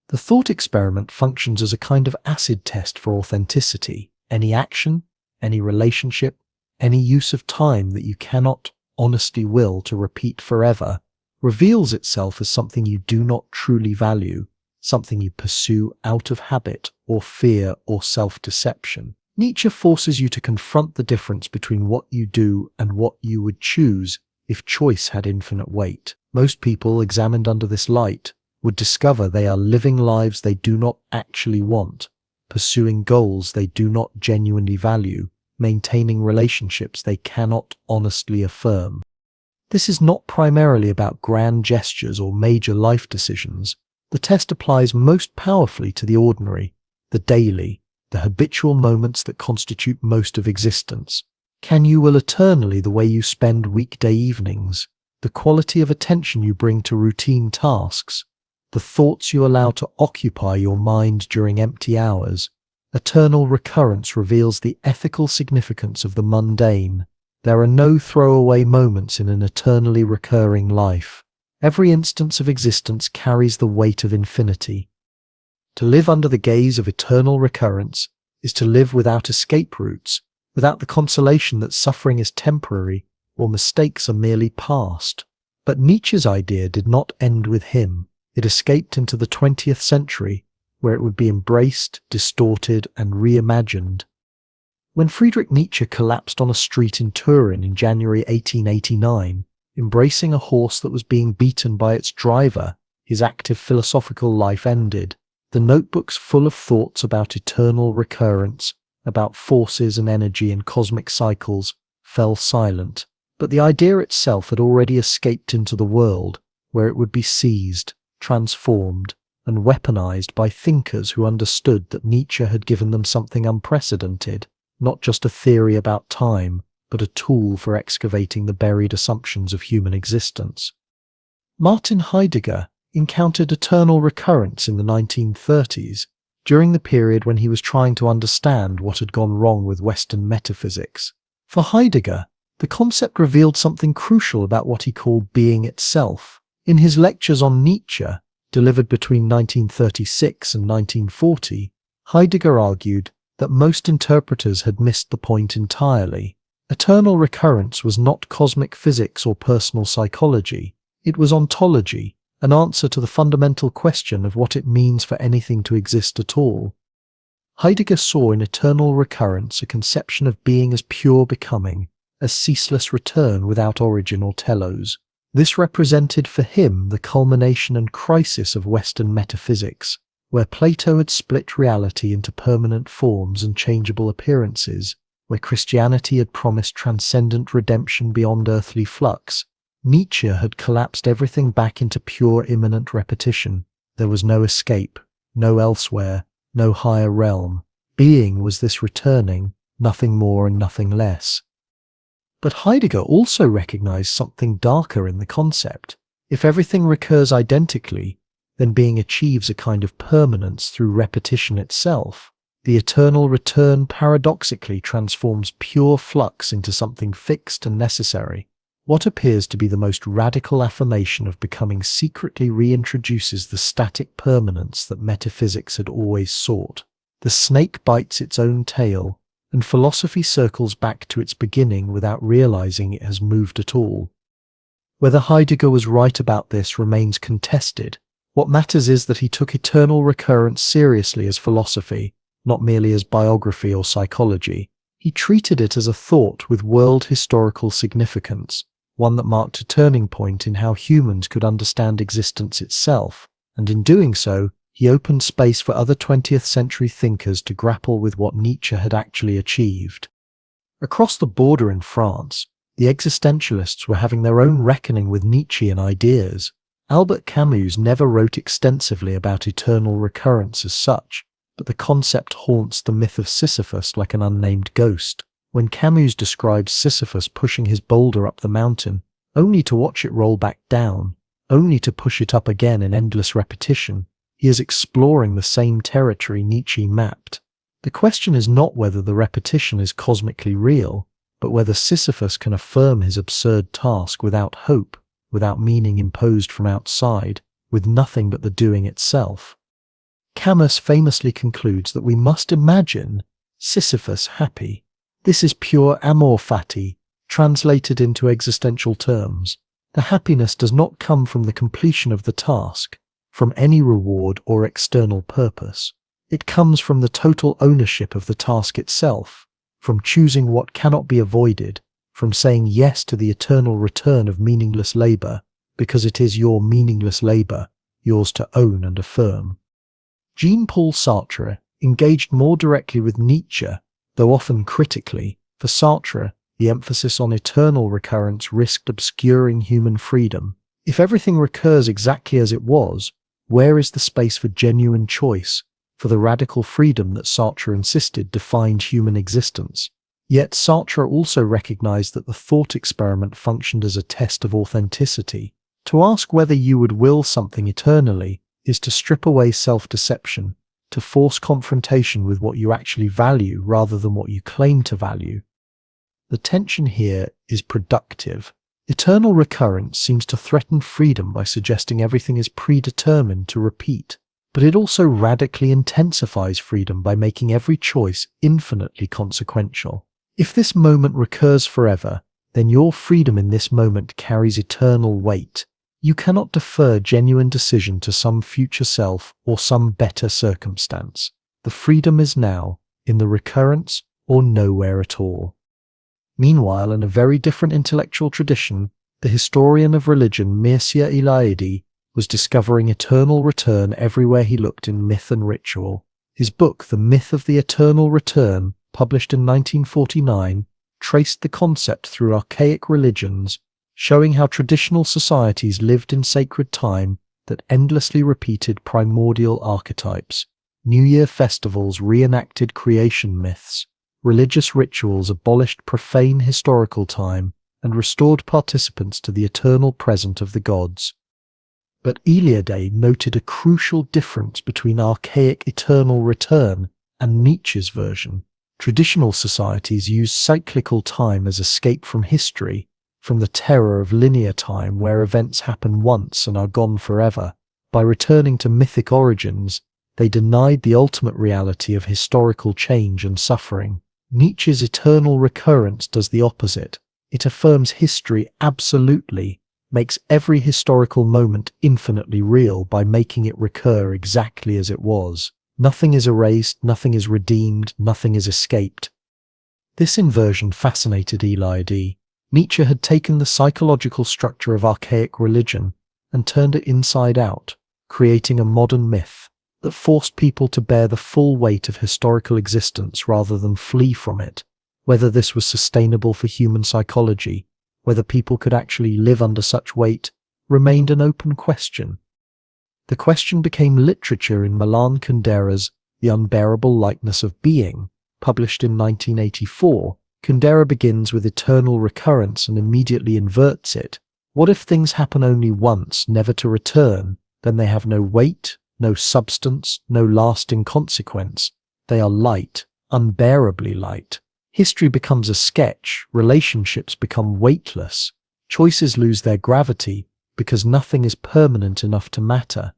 The thought experiment functions as a kind of acid test for authenticity. Any action, any relationship, any use of time that you cannot honestly will to repeat forever reveals itself as something you do not truly value, something you pursue out of habit or fear or self-deception. Nietzsche forces you to confront the difference between what you do and what you would choose if choice had infinite weight. Most people, examined under this light, would discover they are living lives they do not actually want, pursuing goals they do not genuinely value, maintaining relationships they cannot honestly affirm. This is not primarily about grand gestures or major life decisions. The test applies most powerfully to the ordinary, the daily, the habitual moments that constitute most of existence. Can you will eternally the way you spend weekday evenings, the quality of attention you bring to routine tasks, the thoughts you allow to occupy your mind during empty hours? Eternal recurrence reveals the ethical significance of the mundane. There are no throwaway moments in an eternally recurring life. Every instance of existence carries the weight of infinity. To live under the gaze of eternal recurrence is to live without escape routes, without the consolation that suffering is temporary or mistakes are merely past. But Nietzsche's idea did not end with him. It escaped into the 20th century, where it would be embraced, distorted, and reimagined. When Friedrich Nietzsche collapsed on a street in Turin in January 1889, embracing a horse that was being beaten by its driver, his active philosophical life ended. The notebooks full of thoughts about eternal recurrence, about forces and energy and cosmic cycles, fell silent. But the idea itself had already escaped into the world, where it would be seized, transformed, and weaponized by thinkers who understood that Nietzsche had given them something unprecedented, not just a theory about time, but a tool for excavating the buried assumptions of human existence. Martin Heidegger encountered eternal recurrence in the 1930s, during the period when he was trying to understand what had gone wrong with Western metaphysics. For Heidegger, the concept revealed something crucial about what he called being itself. In his lectures on Nietzsche, delivered between 1936 and 1940, Heidegger argued that most interpreters had missed the point entirely. Eternal recurrence was not cosmic physics or personal psychology. It was ontology, an answer to the fundamental question of what it means for anything to exist at all. Heidegger saw in eternal recurrence a conception of being as pure becoming, as ceaseless return without origin or telos. This represented for him the culmination and crisis of Western metaphysics, where Plato had split reality into permanent forms and changeable appearances, where Christianity had promised transcendent redemption beyond earthly flux. Nietzsche had collapsed everything back into pure immanent repetition. There was no escape, no elsewhere, no higher realm. Being was this returning, nothing more and nothing less. But Heidegger also recognized something darker in the concept. If everything recurs identically, then being achieves a kind of permanence through repetition itself. The eternal return paradoxically transforms pure flux into something fixed and necessary. What appears to be the most radical affirmation of becoming secretly reintroduces the static permanence that metaphysics had always sought. The snake bites its own tail, and philosophy circles back to its beginning without realizing it has moved at all. Whether Heidegger was right about this remains contested. What matters is that he took eternal recurrence seriously as philosophy, not merely as biography or psychology. He treated it as a thought with world historical significance, one that marked a turning point in how humans could understand existence itself, and in doing so, he opened space for other 20th century thinkers to grapple with what Nietzsche had actually achieved. Across the border in France, the existentialists were having their own reckoning with Nietzschean ideas. Albert Camus never wrote extensively about eternal recurrence as such, but the concept haunts the myth of Sisyphus like an unnamed ghost. When Camus describes Sisyphus pushing his boulder up the mountain, only to watch it roll back down, only to push it up again in endless repetition, he is exploring the same territory Nietzsche mapped. The question is not whether the repetition is cosmically real, but whether Sisyphus can affirm his absurd task without hope, without meaning imposed from outside, with nothing but the doing itself. Camus famously concludes that we must imagine Sisyphus happy. This is pure amor fati, translated into existential terms. The happiness does not come from the completion of the task, from any reward or external purpose. It comes from the total ownership of the task itself, from choosing what cannot be avoided, from saying yes to the eternal return of meaningless labor, because it is your meaningless labor, yours to own and affirm. Jean-Paul Sartre engaged more directly with Nietzsche, though often critically. For Sartre, the emphasis on eternal recurrence risked obscuring human freedom. If everything recurs exactly as it was, where is the space for genuine choice, for the radical freedom that Sartre insisted defined human existence? Yet Sartre also recognized that the thought experiment functioned as a test of authenticity. To ask whether you would will something eternally is to strip away self-deception, to force confrontation with what you actually value rather than what you claim to value. The tension here is productive. Eternal recurrence seems to threaten freedom by suggesting everything is predetermined to repeat, but it also radically intensifies freedom by making every choice infinitely consequential. If this moment recurs forever, then your freedom in this moment carries eternal weight. You cannot defer genuine decision to some future self or some better circumstance. The freedom is now, in the recurrence, or nowhere at all. Meanwhile, in a very different intellectual tradition, the historian of religion Mircea Eliade was discovering eternal return everywhere he looked in myth and ritual. His book, The Myth of the Eternal Return, published in 1949, traced the concept through archaic religions, showing how traditional societies lived in sacred time that endlessly repeated primordial archetypes. New Year festivals reenacted creation myths. Religious rituals abolished profane historical time and restored participants to the eternal present of the gods. But Eliade noted a crucial difference between archaic eternal return and Nietzsche's version. Traditional societies used cyclical time as escape from history, from the terror of linear time where events happen once and are gone forever. By returning to mythic origins, they denied the ultimate reality of historical change and suffering. Nietzsche's eternal recurrence does the opposite. It affirms history absolutely, makes every historical moment infinitely real by making it recur exactly as it was. Nothing is erased, nothing is redeemed, nothing is escaped. This inversion fascinated Eliade. Nietzsche had taken the psychological structure of archaic religion and turned it inside out, creating a modern myth that forced people to bear the full weight of historical existence rather than flee from it. Whether this was sustainable for human psychology, whether people could actually live under such weight, remained an open question. The question became literature in Milan Kundera's The Unbearable Lightness of Being, published in 1984. Kundera begins with eternal recurrence and immediately inverts it. What if things happen only once, never to return? Then they have no weight, no substance, no lasting consequence. They are light, unbearably light. History becomes a sketch, relationships become weightless, choices lose their gravity because nothing is permanent enough to matter.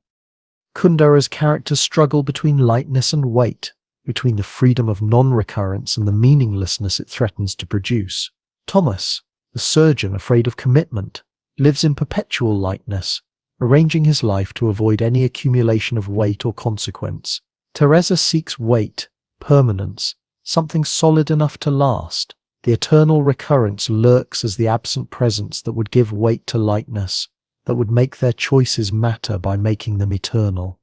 Kundera's characters struggle between lightness and weight, between the freedom of non-recurrence and the meaninglessness it threatens to produce. Thomas, the surgeon afraid of commitment, lives in perpetual lightness, arranging his life to avoid any accumulation of weight or consequence. Teresa seeks weight, permanence, something solid enough to last. The eternal recurrence lurks as the absent presence that would give weight to lightness, that would make their choices matter by making them eternal.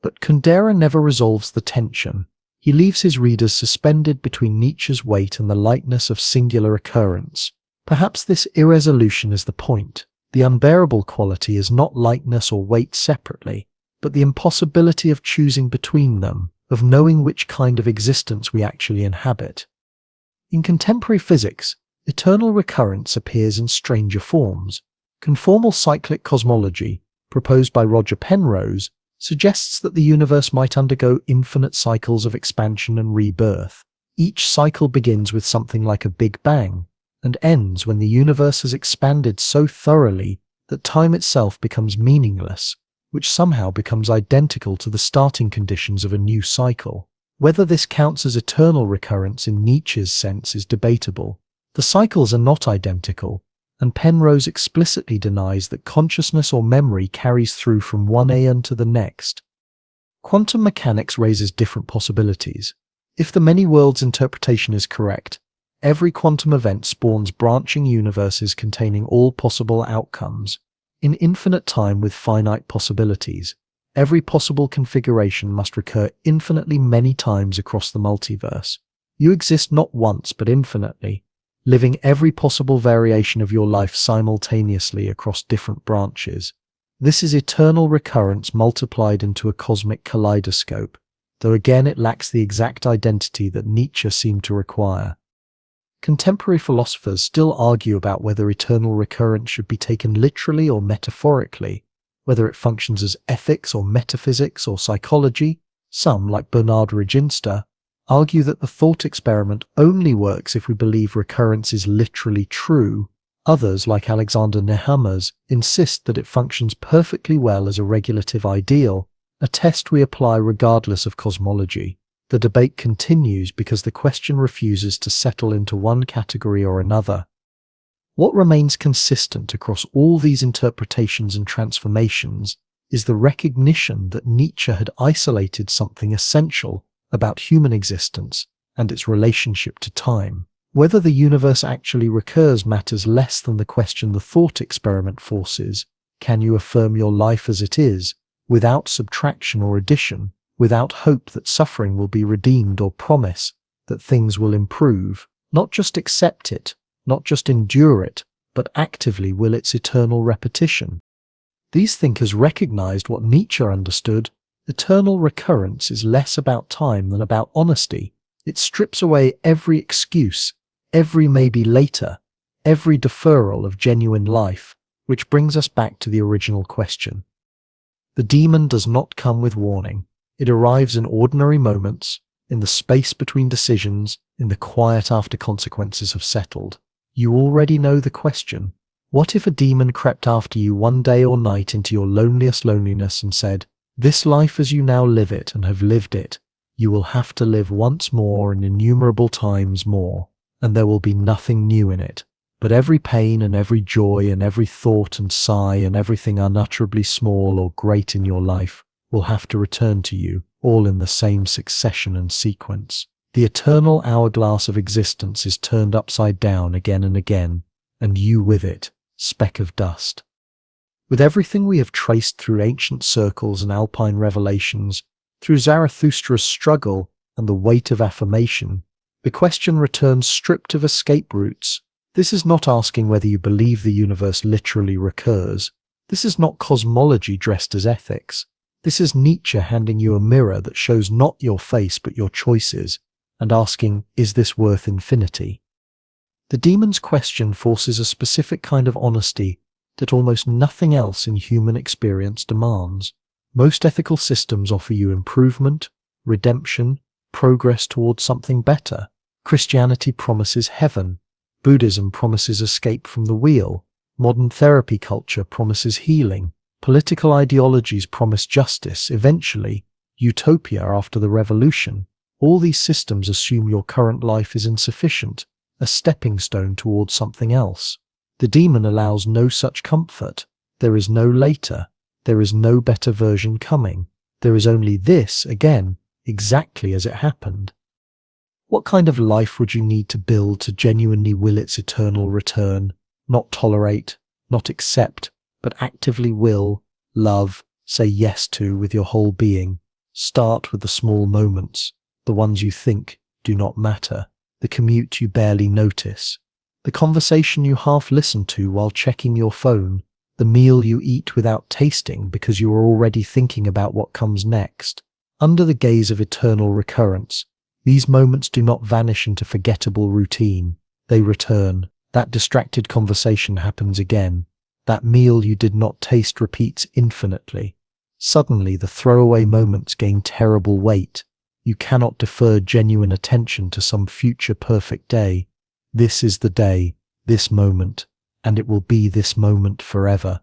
But Kundera never resolves the tension. He leaves his readers suspended between Nietzsche's weight and the lightness of singular occurrence. Perhaps this irresolution is the point. The unbearable quality is not lightness or weight separately, but the impossibility of choosing between them, of knowing which kind of existence we actually inhabit. In contemporary physics, eternal recurrence appears in stranger forms. Conformal cyclic cosmology, proposed by Roger Penrose, suggests that the universe might undergo infinite cycles of expansion and rebirth. Each cycle begins with something like a Big Bang, and ends when the universe has expanded so thoroughly that time itself becomes meaningless, which somehow becomes identical to the starting conditions of a new cycle. Whether this counts as eternal recurrence in Nietzsche's sense is debatable. The cycles are not identical, and Penrose explicitly denies that consciousness or memory carries through from one aeon to the next. Quantum mechanics raises different possibilities. If the many worlds interpretation is correct, every quantum event spawns branching universes containing all possible outcomes. In infinite time with finite possibilities, every possible configuration must recur infinitely many times across the multiverse. You exist not once but infinitely, living every possible variation of your life simultaneously across different branches. This is eternal recurrence multiplied into a cosmic kaleidoscope, though again it lacks the exact identity that Nietzsche seemed to require. Contemporary philosophers still argue about whether eternal recurrence should be taken literally or metaphorically, whether it functions as ethics or metaphysics or psychology. Some, like Bernard Reginster, argue that the thought experiment only works if we believe recurrence is literally true. Others, like Alexander Nehammers, insist that it functions perfectly well as a regulative ideal, a test we apply regardless of cosmology. The debate continues because the question refuses to settle into one category or another. What remains consistent across all these interpretations and transformations is the recognition that Nietzsche had isolated something essential about human existence and its relationship to time. Whether the universe actually recurs matters less than the question the thought experiment forces. Can you affirm your life as it is, without subtraction or addition, without hope that suffering will be redeemed or promise that things will improve? Not just accept it, not just endure it, but actively will its eternal repetition. These thinkers recognized what Nietzsche understood. Eternal recurrence is less about time than about honesty. It strips away every excuse, every maybe later, every deferral of genuine life, which brings us back to the original question. The demon does not come with warning. It arrives in ordinary moments, in the space between decisions, in the quiet after consequences have settled. You already know the question. What if a demon crept after you one day or night into your loneliest loneliness and said, "This life as you now live it and have lived it, You will have to live once more and innumerable times more, and there will be nothing new in it. But every pain and every joy and every thought and sigh and everything unutterably small or great in your life will have to return to you, all in the same succession and sequence. The eternal hourglass of existence is turned upside down again and again, and you with it, speck of dust. With everything we have traced through ancient circles and alpine revelations, through Zarathustra's struggle and the weight of affirmation, the question returns stripped of escape routes. This is not asking whether you believe the universe literally recurs. This is not cosmology dressed as ethics. This is Nietzsche handing you a mirror that shows not your face but your choices, and asking, is this worth infinity? The demon's question forces a specific kind of honesty that almost nothing else in human experience demands. Most ethical systems offer you improvement, redemption, progress towards something better. Christianity promises heaven. Buddhism promises escape from the wheel. Modern therapy culture promises healing. Political ideologies promise justice, eventually, utopia after the revolution. All these systems assume your current life is insufficient, a stepping stone towards something else. The demon allows no such comfort. There is no later. There is no better version coming. There is only this, again, exactly as it happened. What kind of life would you need to build to genuinely will its eternal return? Not tolerate, not accept, but actively will, love, say yes to with your whole being. Start with the small moments, the ones you think do not matter, the commute you barely notice, the conversation you half listen to while checking your phone, the meal you eat without tasting because you are already thinking about what comes next. Under the gaze of eternal recurrence, these moments do not vanish into forgettable routine. They return. That distracted conversation happens again. That meal you did not taste repeats infinitely. Suddenly, the throwaway moments gain terrible weight. You cannot defer genuine attention to some future perfect day. This is the day, this moment, and it will be this moment forever.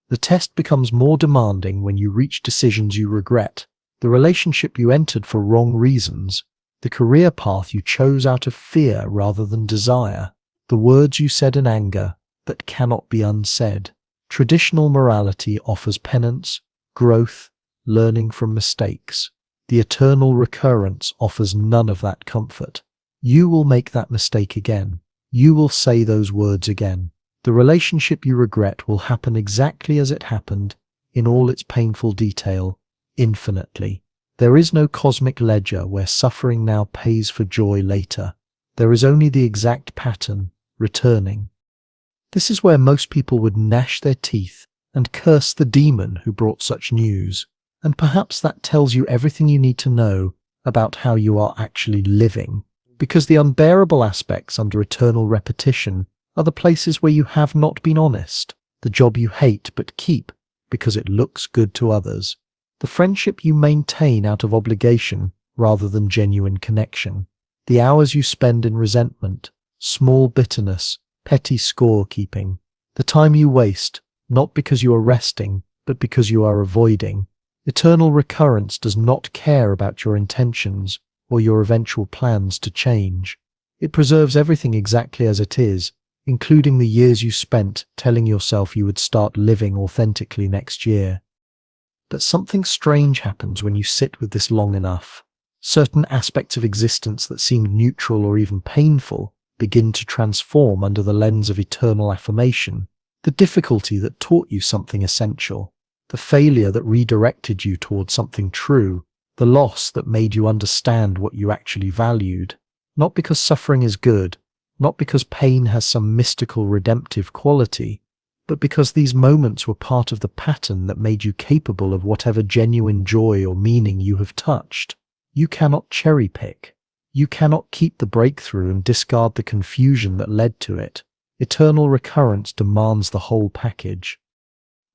The test becomes more demanding when you reach decisions you regret, the relationship you entered for wrong reasons, the career path you chose out of fear rather than desire, the words you said in anger that cannot be unsaid. Traditional morality offers penance, growth, learning from mistakes. The eternal recurrence offers none of that comfort. You will make that mistake again. You will say those words again. The relationship you regret will happen exactly as it happened, in all its painful detail, infinitely. There is no cosmic ledger where suffering now pays for joy later. There is only the exact pattern, returning. This is where most people would gnash their teeth and curse the demon who brought such news. And perhaps that tells you everything you need to know about how you are actually living. Because the unbearable aspects under eternal repetition are the places where you have not been honest, the job you hate but keep because it looks good to others, the friendship you maintain out of obligation rather than genuine connection, the hours you spend in resentment, small bitterness, petty score-keeping, the time you waste, not because you are resting, but because you are avoiding. Eternal recurrence does not care about your intentions or your eventual plans to change. It preserves everything exactly as it is, including the years you spent telling yourself you would start living authentically next year. But something strange happens when you sit with this long enough. Certain aspects of existence that seemed neutral or even painful begin to transform under the lens of eternal affirmation. The difficulty that taught you something essential, the failure that redirected you towards something true, the loss that made you understand what you actually valued. Not because suffering is good, not because pain has some mystical redemptive quality, but because these moments were part of the pattern that made you capable of whatever genuine joy or meaning you have touched. You cannot cherry pick. You cannot keep the breakthrough and discard the confusion that led to it. Eternal recurrence demands the whole package.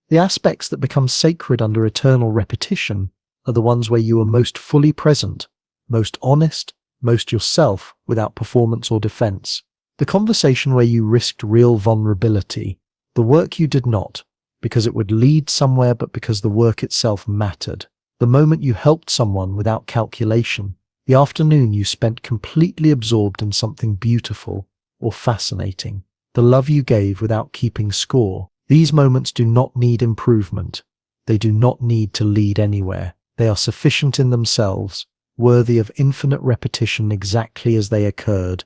The aspects that become sacred under eternal repetition are the ones where you are most fully present, most honest, most yourself without performance or defense. The conversation where you risked real vulnerability, the work you did not, because it would lead somewhere but because the work itself mattered. The moment you helped someone without calculation, the afternoon you spent completely absorbed in something beautiful or fascinating, the love you gave without keeping score. These moments do not need improvement. They do not need to lead anywhere. They are sufficient in themselves, worthy of infinite repetition exactly as they occurred.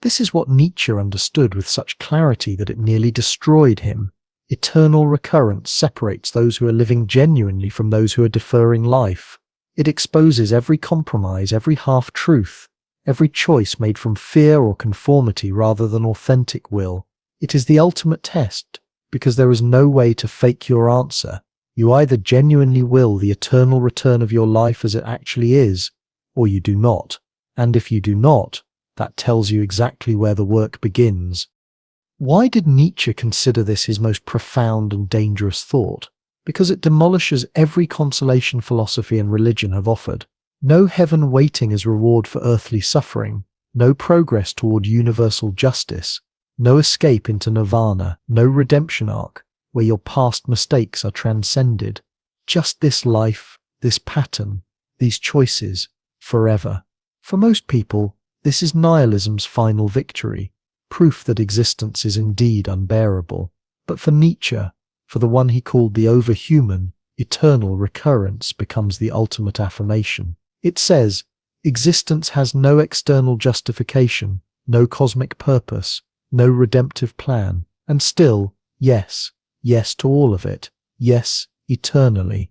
This is what Nietzsche understood with such clarity that it nearly destroyed him. Eternal recurrence separates those who are living genuinely from those who are deferring life. It exposes every compromise, every half-truth, every choice made from fear or conformity rather than authentic will. It is the ultimate test, because there is no way to fake your answer. You either genuinely will the eternal return of your life as it actually is, or you do not. And if you do not, that tells you exactly where the work begins. Why did Nietzsche consider this his most profound and dangerous thought? Because it demolishes every consolation philosophy and religion have offered. No heaven waiting as reward for earthly suffering, no progress toward universal justice, no escape into nirvana, no redemption arc, where your past mistakes are transcended. Just this life, this pattern, these choices, forever. For most people, this is nihilism's final victory, proof that existence is indeed unbearable. But for Nietzsche, for the one he called the overhuman, eternal recurrence becomes the ultimate affirmation. It says, existence has no external justification, no cosmic purpose, no redemptive plan, and still, yes, yes to all of it, yes, eternally.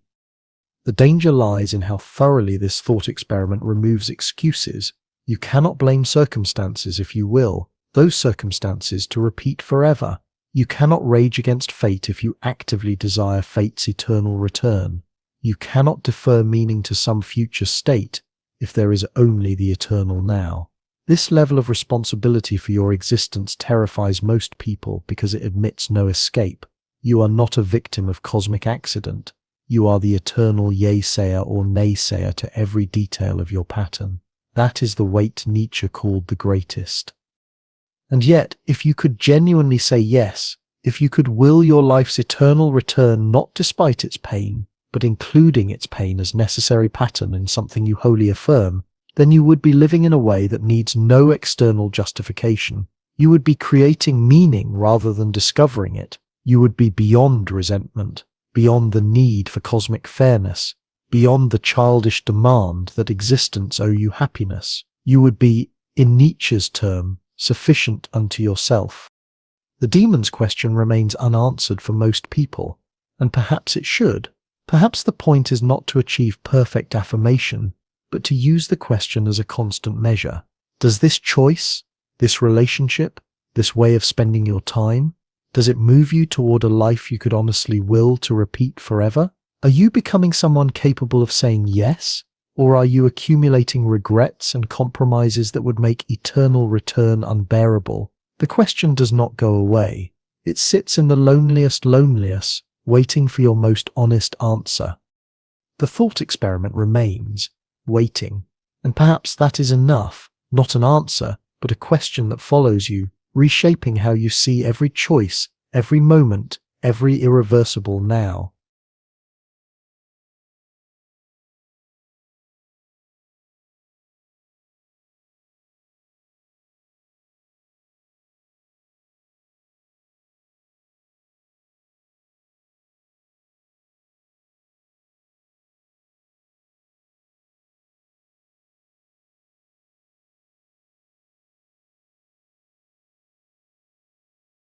The danger lies in how thoroughly this thought experiment removes excuses. You cannot blame circumstances if you will, those circumstances to repeat forever. You cannot rage against fate if you actively desire fate's eternal return. You cannot defer meaning to some future state if there is only the eternal now. This level of responsibility for your existence terrifies most people because it admits no escape. You are not a victim of cosmic accident. You are the eternal yea-sayer or nay-sayer to every detail of your pattern. That is the weight Nietzsche called the greatest. And yet, if you could genuinely say yes, if you could will your life's eternal return not despite its pain, but including its pain as necessary pattern in something you wholly affirm, then you would be living in a way that needs no external justification. You would be creating meaning rather than discovering it. You would be beyond resentment, beyond the need for cosmic fairness, beyond the childish demand that existence owe you happiness. You would be, in Nietzsche's term, sufficient unto yourself. The demon's question remains unanswered for most people, and perhaps it should. Perhaps the point is not to achieve perfect affirmation, but to use the question as a constant measure. Does this choice, this relationship, this way of spending your time, does it move you toward a life you could honestly will to repeat forever? Are you becoming someone capable of saying yes? Or are you accumulating regrets and compromises that would make eternal return unbearable? The question does not go away. It sits in the loneliest, waiting for your most honest answer. The thought experiment remains, waiting. And perhaps that is enough, not an answer, but a question that follows you, reshaping how you see every choice, every moment, every irreversible now.